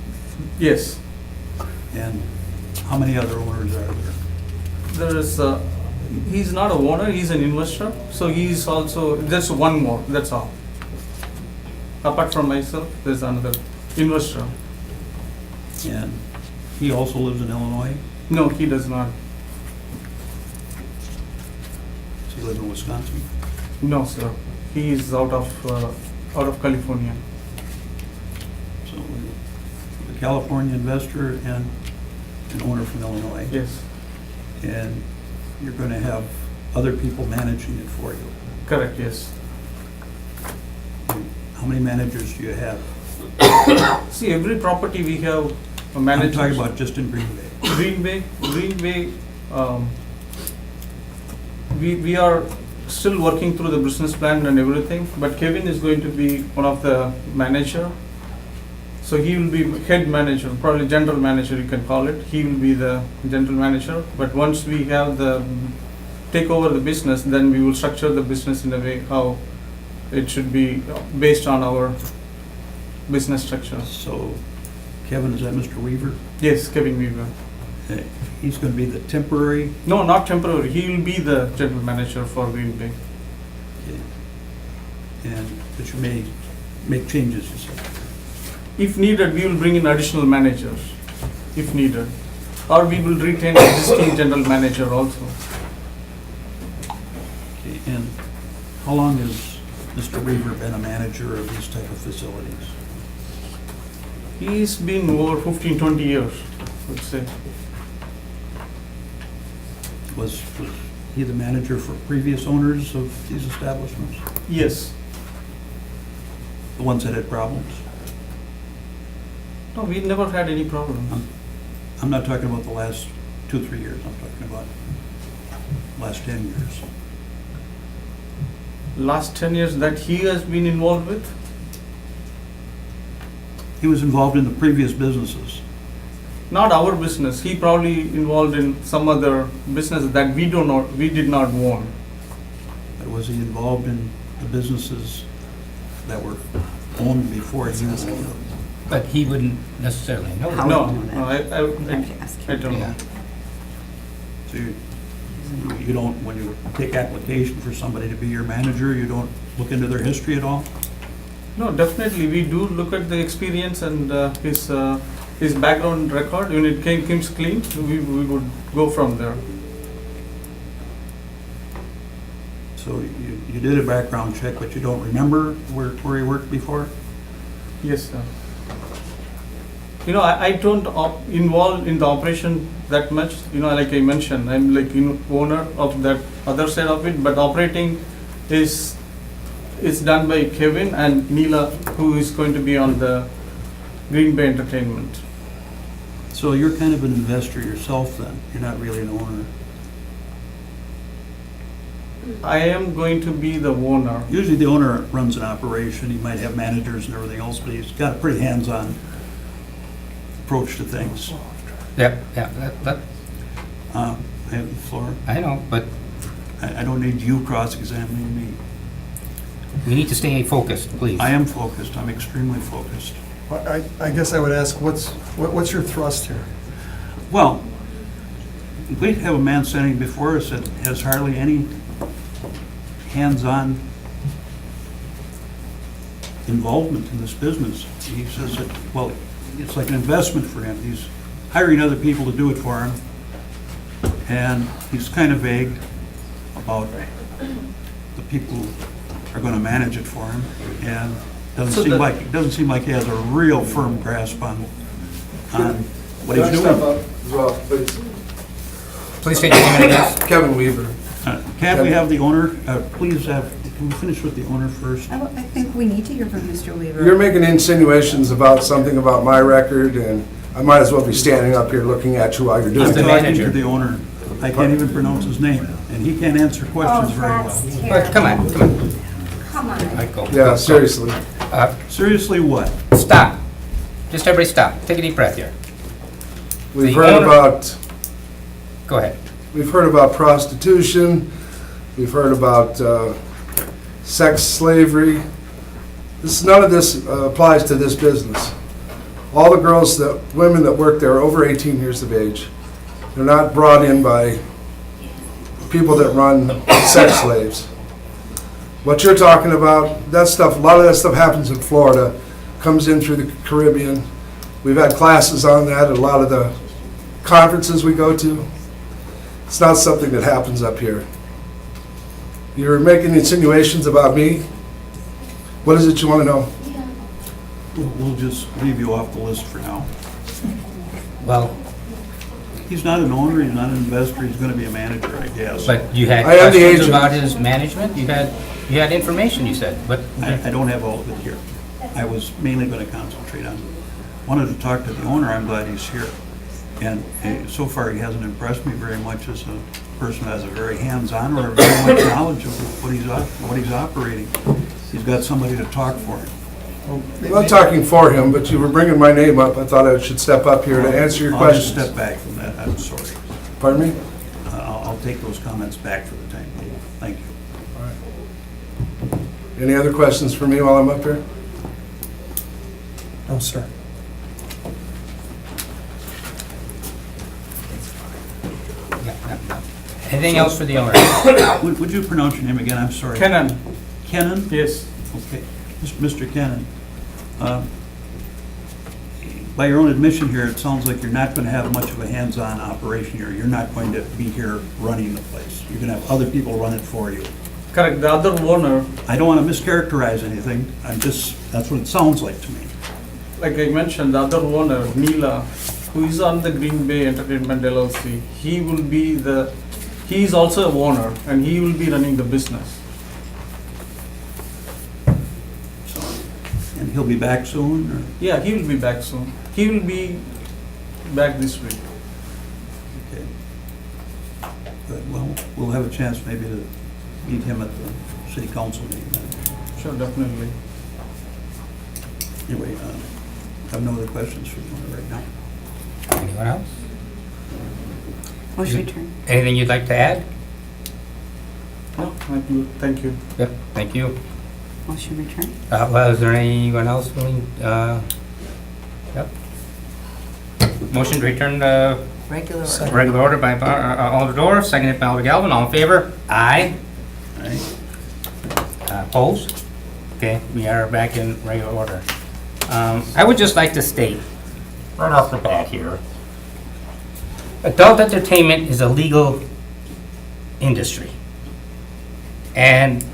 Yes. And how many other owners are there? There is, he's not a owner, he's an investor, so he's also, just one more, that's all. Apart from myself, there's another investor. And he also lives in Illinois? No, he does not. Does he live in Wisconsin? No, sir. He is out of California. So a California investor and an owner from Illinois? Yes, And you're going to have other people managing it for you? correct, yes. How many managers do you have? See, every property we have a I'm manager. talking about just in Green Bay. Green Bay, we are still working through the business plan and everything, but Kevin is going to be one of the manager. So he will be head manager, probably general manager you can call it. He will be the general manager, but once we have take over the business, then we will structure the business in a way how it should be based on our business structure. So Kevin, is that Mr. Weaver? Yes, Kevin Weaver. He's going to be the temporary? No, not temporary. He will be the general manager for Green Bay. And that you may make changes, you said? If needed, we will bring in additional managers, if needed. Or we will retain existing general manager also. Okay, and how long has Mr. Weaver been a manager of these type of facilities? He's been over 15, 20 years, I would say. Was he the manager for previous owners of these establishments? Yes. The ones that had problems? No, we never had any problem. I'm not talking about the last 2-3 years, I'm talking about last 10 years. Last 10 years that he has been involved with? He was involved in the previous businesses. Not our business. He probably involved in some other business that we did not own. But was he involved in the businesses that were owned before he was owned? But he wouldn't necessarily know. How No, would you know no, that? I have to ask him. don't know. Yeah. So you don't, when you take application for somebody to be your manager, you don't look into their history at all? No, definitely, we do look at the experience and his background record. When it comes clean, we would go from there. So you did a background check, but you don't remember where he worked before? Yes, sir. You know, I don't involve in the operation that much. You know, like I mentioned, I'm like owner of that other side of it, but operating is done by Kevin and Neela, who is going to be on the Green Bay Entertainment. So you're kind of an investor yourself then? You're not really an owner? I am going to be the owner. Usually the owner runs an operation, he might have managers and everything else, but he's got a pretty hands-on approach to things. Yeah, I have the floor. I know, but I don't need you cross-examining me. we need to stay focused, please. I am focused, I'm extremely focused. I guess I would ask, what's your thrust here? Well, we have a man standing before us that has hardly any hands-on involvement in this business. He says that, well, it's like an investment for him. He's hiring other people to do it for him. And he's kind of vague about the people who are going to manage it for him. And doesn't seem like he has a real firm grasp on what he's doing. As well, please. Please state your name and address. Kevin Weaver. Can't we have the owner, please have, can we finish with the owner first? I think we need to hear from Mr. Weaver. You're making insinuations about something about my record, and I might as well be standing up here looking at you while you're doing I'm the it. I'm talking manager. to the owner. I can't even pronounce his name, and he can't answer questions Oh, very that's well. terrible. Come on, come on. Come on. Michael. Yeah, seriously. Seriously, what? Stop. Just everybody stop. Take a deep breath here. We've The heard owner- about, Go ahead. we've heard about prostitution, we've heard about sex slavery. None of this applies to this business. All the girls, women that work there are over 18 years of age. They're not brought in by people that run sex slaves. What you're talking about, that stuff, a lot of that stuff happens in Florida, comes in through the Caribbean. We've had classes on that at a lot of the conferences we go to. It's not something that happens up here. You're making insinuations about me. What is it you want to know? We'll just leave you off the list for now. Well, He's not an owner, he's not an investor, he's gonna be a manager, I guess. but you had I am the questions agent. about his management? You had information, you said, but I don't have all of it here. I was mainly gonna concentrate on, wanted to talk to the owner, I'm glad he's here. And so far, he hasn't impressed me very much as a person who has a very hands-on or very much knowledge of what he's operating. He's got somebody to talk for him. I'm not talking for him, but you were bringing my name up. I thought I should step up here to answer your I'll just questions. step back from that, I'm sorry. Pardon me? I'll take those comments back for the time being. Thank you. Any other questions for me while I'm up here? No, sir. anything else for the owner? Would you pronounce your name again? I'm sorry. Kenan, Kennan? yes. Okay. Mr. Kennan, by your own admission here, it sounds like you're not going to have much of a hands-on operation here. You're not going to be here running the place. You're going to have other people run it for you. Correct, the other owner, I don't want to mischaracterize anything. That's what it sounds like to me. like I mentioned, the other owner, Neela, who is on the Green Bay Entertainment LLC, he is also a owner and he will be running the business. So, and he'll be back soon, or? Yeah, he will be back soon. He will be back this week. Okay. Good, well, we'll have a chance maybe to meet him at the city council meeting then. Sure, definitely. Anyway, I have no other questions for the owner right now. Anyone else? Motion return. Anything you'd like to add? No, thank you. Yep, thank you. Motion return. Well, is there anyone else willing, yep. Motion to return to Regular order. regular order by Alder Dorff, seconded by Alder Galvin, all in favor? Aye. All right? Opposed? Okay, we are back in regular order. I would just like to state, right off the bat here, adult entertainment is a legal industry. And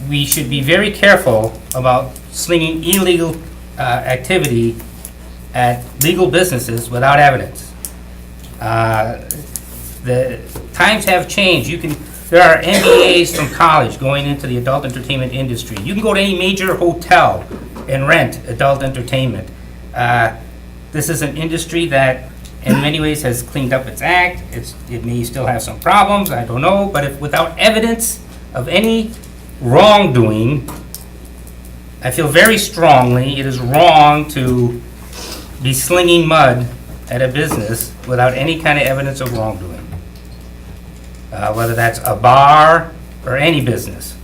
we should be very careful about slinging illegal activity at legal businesses without evidence. The times have changed. There are MBAs from college going into the adult entertainment industry. You can go to any major hotel and rent adult entertainment. This is an industry that in many ways has cleaned up its act. It may still have some problems, I don't know, but if without evidence of any wrongdoing, I feel very strongly it is wrong to be slinging mud at a business without any kind of evidence of wrongdoing. Whether that's a bar or any business.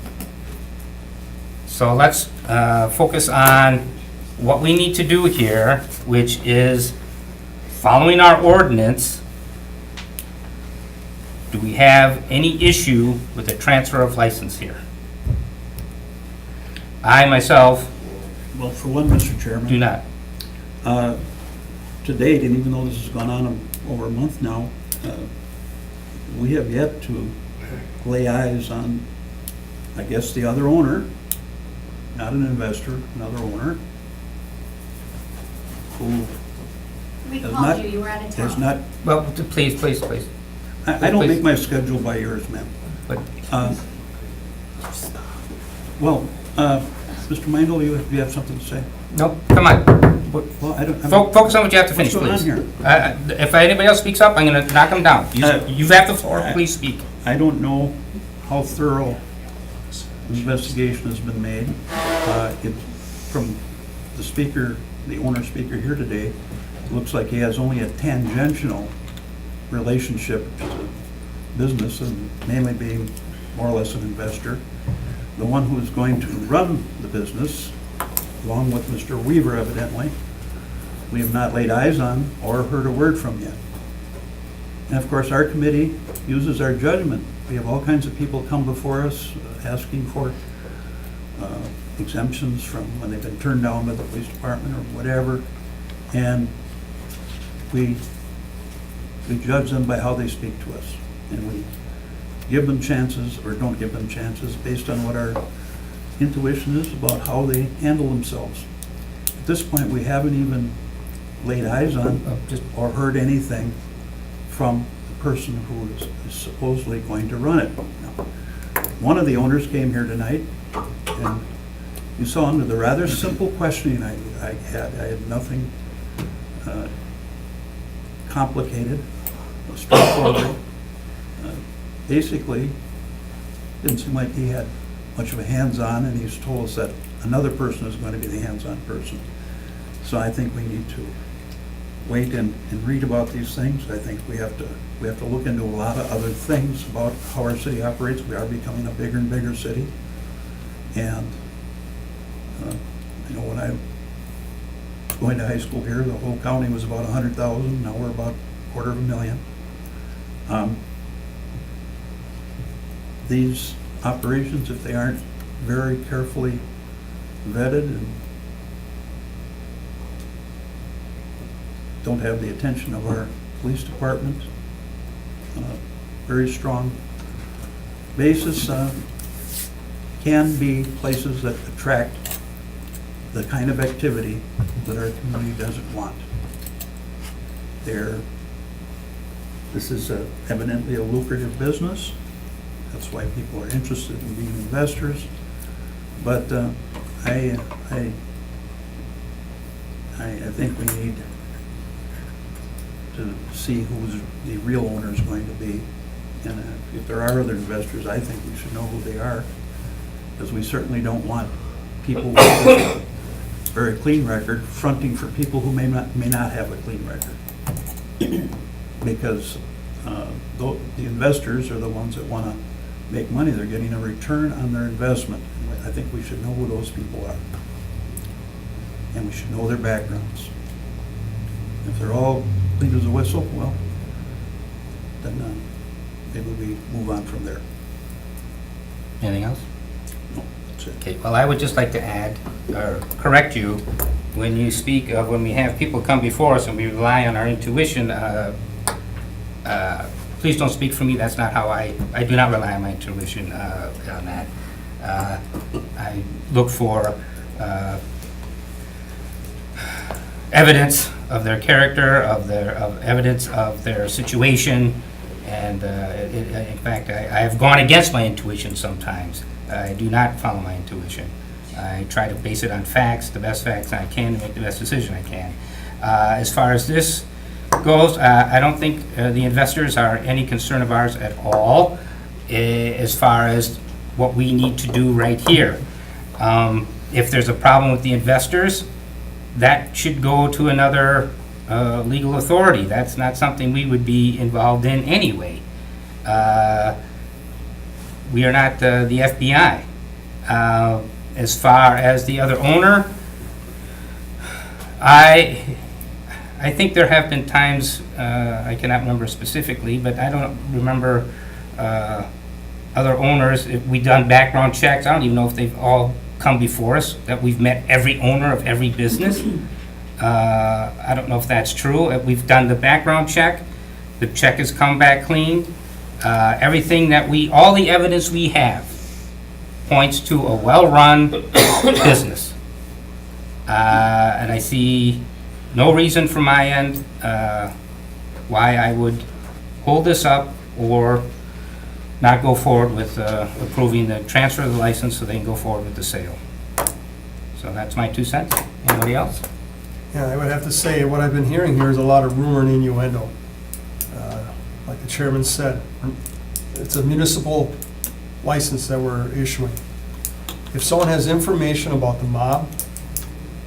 So let's focus on what we need to do here, which is following our ordinance. Do we have any issue with the transfer of license here? I myself Well, for one, Mr. Chairman. do not. To date, and even though this has gone on over a month now, we have yet to lay eyes on, I guess, the other owner, not an investor, another owner, who We Has called not- you, you were out of has town. not, Well, please. I don't make my schedule by yours, ma'am. But Well, Mr. Mindel, you have something to say? no, come on. Well, I don't. Focus on what you have to finish, What's going on please. here? If anybody else speaks up, I'm going to knock them down. Uh, You have the floor, please speak. I don't know how thorough investigation has been made. From the speaker, the owner speaker here today, it looks like he has only a tangential relationship to the business, and mainly being more or less an investor. The one who is going to run the business, along with Mr. Weaver evidently, we have not laid eyes on or heard a word from yet. And of course, our committee uses our judgment. We have all kinds of people come before us asking for exemptions from when they've been turned down by the police department or whatever. And we judge them by how they speak to us. And we give them chances or don't give them chances based on what our intuition is about how they handle themselves. At this point, we haven't even laid eyes on or heard anything from the person who is supposedly going to run it. Now, one of the owners came here tonight, and you saw under the rather simple questioning I had nothing complicated, straightforward. Basically, didn't seem like he had much of a hands-on, and he's told us that another person is going to be the hands-on person. So I think we need to wait and read about these things. I think we have to look into a lot of other things about how our city operates. We are becoming a bigger and bigger city, and you know, when I was going to high school here, the whole county was about 100,000. Now we're about 250,000. These operations, if they aren't very carefully vetted and don't have the attention of our police department, very strong basis, can be places that attract the kind of activity that our community doesn't want. This is evidently a lucrative business. That's why people are interested in being investors. But I think we need to see who the real owner is going to be. And if there are other investors, I think we should know who they are, because we certainly don't want people with a very clean record fronting for people who may not have a clean record. Because the investors are the ones that want to make money. They're getting a return on their investment. I think we should know who those people are. And we should know their backgrounds. If they're all clean as a whistle, well, then maybe we move on from there. Anything else? No, that's it. Okay, well, I would just like to add, or correct you, when you speak of when we have people come before us and we rely on our intuition, please don't speak for me. That's not how I do not rely on my intuition on that. I look for evidence of their character, of evidence of their situation, and in fact, I have gone against my intuition sometimes. I do not follow my intuition. I try to base it on facts, the best facts I can, to make the best decision I can. As far as this goes, I don't think the investors are any concern of ours at all, as far as what we need to do right here. If there's a problem with the investors, that should go to another legal authority. That's not something we would be involved in anyway. We are not the FBI. As far as the other owner, I think there have been times, I cannot remember specifically, but I don't remember other owners, if we've done background checks. I don't even know if they've all come before us, that we've met every owner of every business. I don't know if that's true. We've done the background check. The check has come back clean. Everything that all the evidence we have points to a well-run business. And I see no reason from my end why I would hold this up or not go forward with approving the transfer of the license so they can go forward with the sale. So that's my 2 cents. Anybody else? Yeah, I would have to say, what I've been hearing here is a lot of rumor and innuendo. Like the chairman said, it's a municipal license that we're issuing. If someone has information about the mob,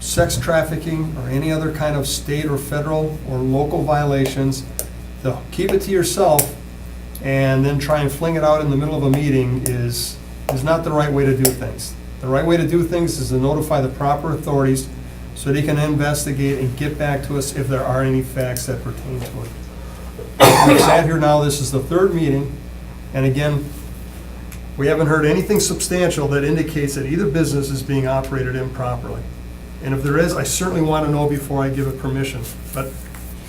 sex trafficking, or any other kind of state or federal or local violations, they'll keep it to yourself and then try and fling it out in the middle of a meeting is not the right way to do things. The right way to do things is to notify the proper authorities so they can investigate and get back to us if there are any facts that pertain to it. We've sat here now, this is the 3rd meeting, and again, we haven't heard anything substantial that indicates that either business is being operated improperly. And if there is, I certainly want to know before I give it permission. But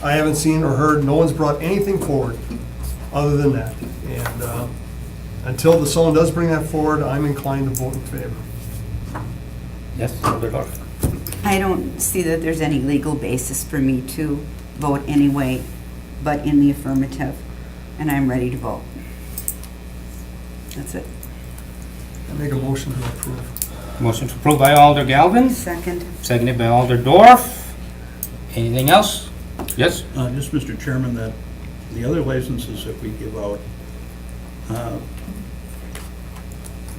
I haven't seen or heard, no one's brought anything forward other than that. And until someone does bring that forward, I'm inclined to vote in favor. Yes, Alder Dorf. I don't see that there's any legal basis for me to vote anyway but in the affirmative, and I'm ready to vote. That's it. I make a motion to approve. Motion to approve by Alder Galvin, Second. seconded by Alder Dorf. Anything else? Yes? Just, Mr. Chairman, that the other licenses that we give out,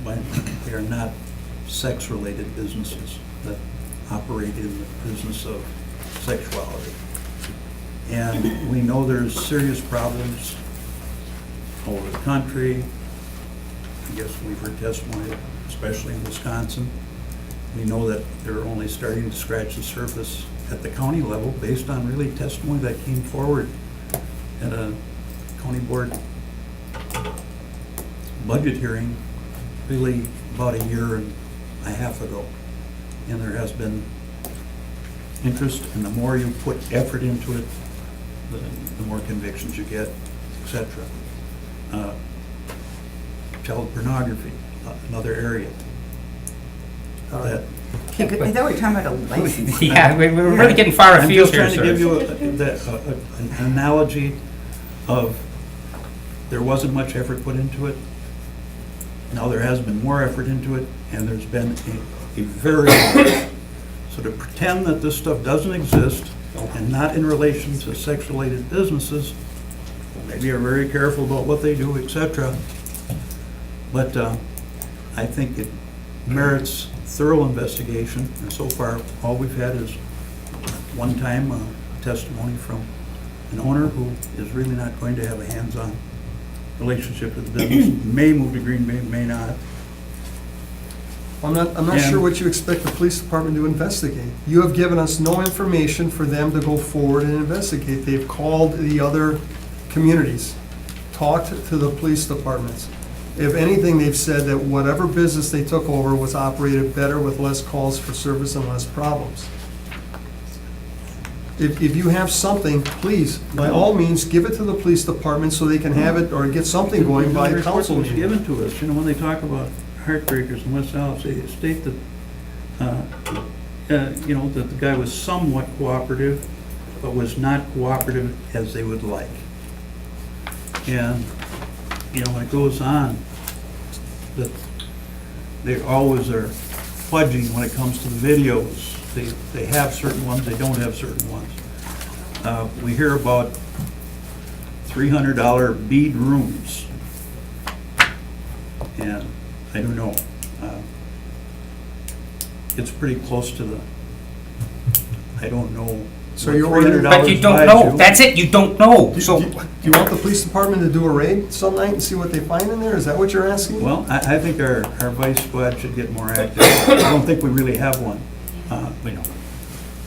when they are not sex-related businesses that operate in the business of sexuality. And we know there's serious problems all over the country. I guess we've heard testimony, especially in Wisconsin. We know that they're only starting to scratch the surface at the county level based on really testimony that came forward at a county board budget hearing really about a year and a half ago. And there has been interest, and the more you put effort into it, the more convictions you get, etc. Child pornography, another area. That I thought we were talking about a license. Yeah, we're really getting far I'm afield just here, trying to give sir. you an analogy of there wasn't much effort put into it. Now there has been more effort into it, and there's been a very so to pretend that this stuff doesn't exist and not in relation to sex-related businesses, maybe are very careful about what they do, etc. But I think it merits thorough investigation, and so far all we've had is one time testimony from an owner who is really not going to have a hands-on relationship with the business, may move to Green Bay, may not. I'm not sure what you expect the police department to investigate. You have given us no information for them to go forward and investigate. They've called the other communities, talked to the police departments. If anything, they've said that whatever business they took over was operated better with less calls for service and less problems. If you have something, please, by all means, give it to the police department so they can have it or get something going by a council was meeting. given to us, when they talk about heartbreakers and West Alps, they state that, that the guy was somewhat cooperative, but was not cooperative as they would like. And, it goes on that they always are fudging when it comes to the videos. They have certain ones, they don't have certain ones. We hear about $300 bead rooms. And I don't know. It's pretty close to the, I don't know. So what you're ordering- $300 But you don't buys know. you. That's it, you don't know. So, Do you want the police department to do a raid some night and see what they find in there? Is that what you're asking? Well, I think our vice squad should get more active. I don't think we really have one. we don't.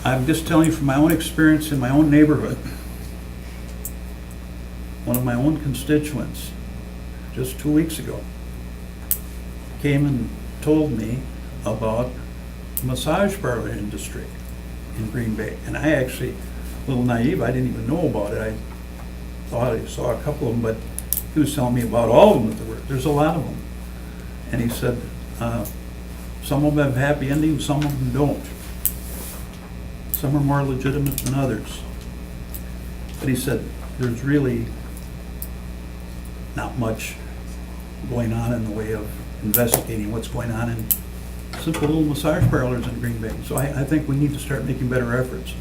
I'm just telling you from my own experience in my own neighborhood. One of my own constituents, just 2 weeks ago, came and told me about the massage parlor industry in Green Bay. And I actually, a little naive, I didn't even know about it. I thought I saw a couple of them, but he was telling me about all of them that there were. There's a lot of them. And he said, some of them have happy endings, some of them don't. Some are more legitimate than others. But he said, there's really not much going on in the way of investigating what's going on in simple little massage parlors in Green Bay. So I think we need to start making better efforts.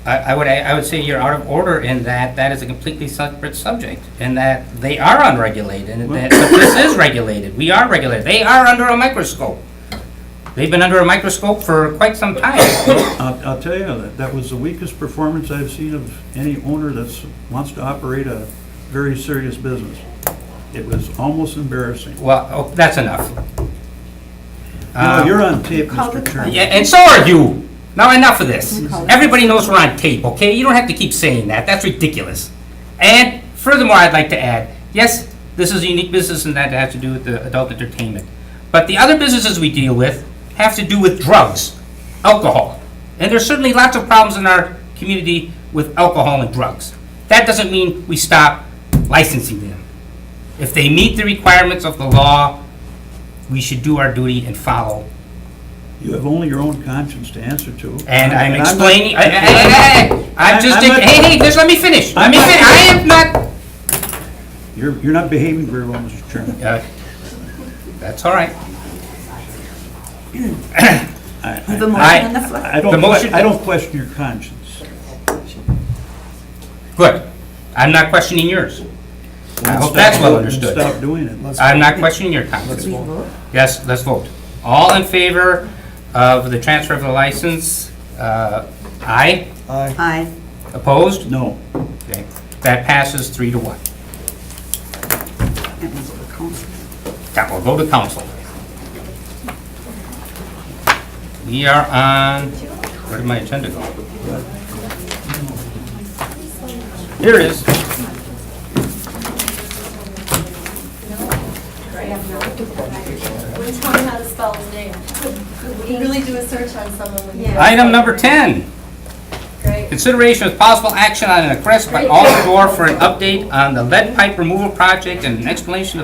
I would say you're out of order in that that is a completely separate subject, and that they are unregulated, and that but this is regulated. We are regulated. They are under a microscope. They've been under a microscope for quite some time. I'll tell you, that was the weakest performance I've seen of any owner that wants to operate a very serious business. It was almost embarrassing. Well, oh, that's enough. You're on tape, Mr. Chairman. Yeah, and so are you. Now enough of this. Everybody knows we're on tape, okay? You don't have to keep saying that. That's ridiculous. And furthermore, I'd like to add, yes, this is a unique business and that has to do with the adult entertainment. But the other businesses we deal with have to do with drugs, alcohol. And there's certainly lots of problems in our community with alcohol and drugs. That doesn't mean we stop licensing them. If they meet the requirements of the law, we should do our duty and follow. You have only your own conscience to answer to. And I'm not- explaining, I'm just, I'm not- hey, just let me finish. Let me finish. I am not. You're not behaving very well, Mr. Chairman. That's all right. Have a motion on the floor. The I don't question your conscience. Good. I'm not questioning yours. I hope that's well understood. Stop doing it. I'm not questioning your conscience. Yes, let's vote. All in favor of the transfer of the license? Aye? Aye. Opposed? No. Okay. That passes 3-1. That was the council. That will go to council. We are on, where did my agenda go? Here it is. Wouldn't tell me how to spell his name. We really do a search on someone when you. Item number 10. Great. Consideration of possible action on an request by Alder Door for an update on the lead pipe removal project and an explanation of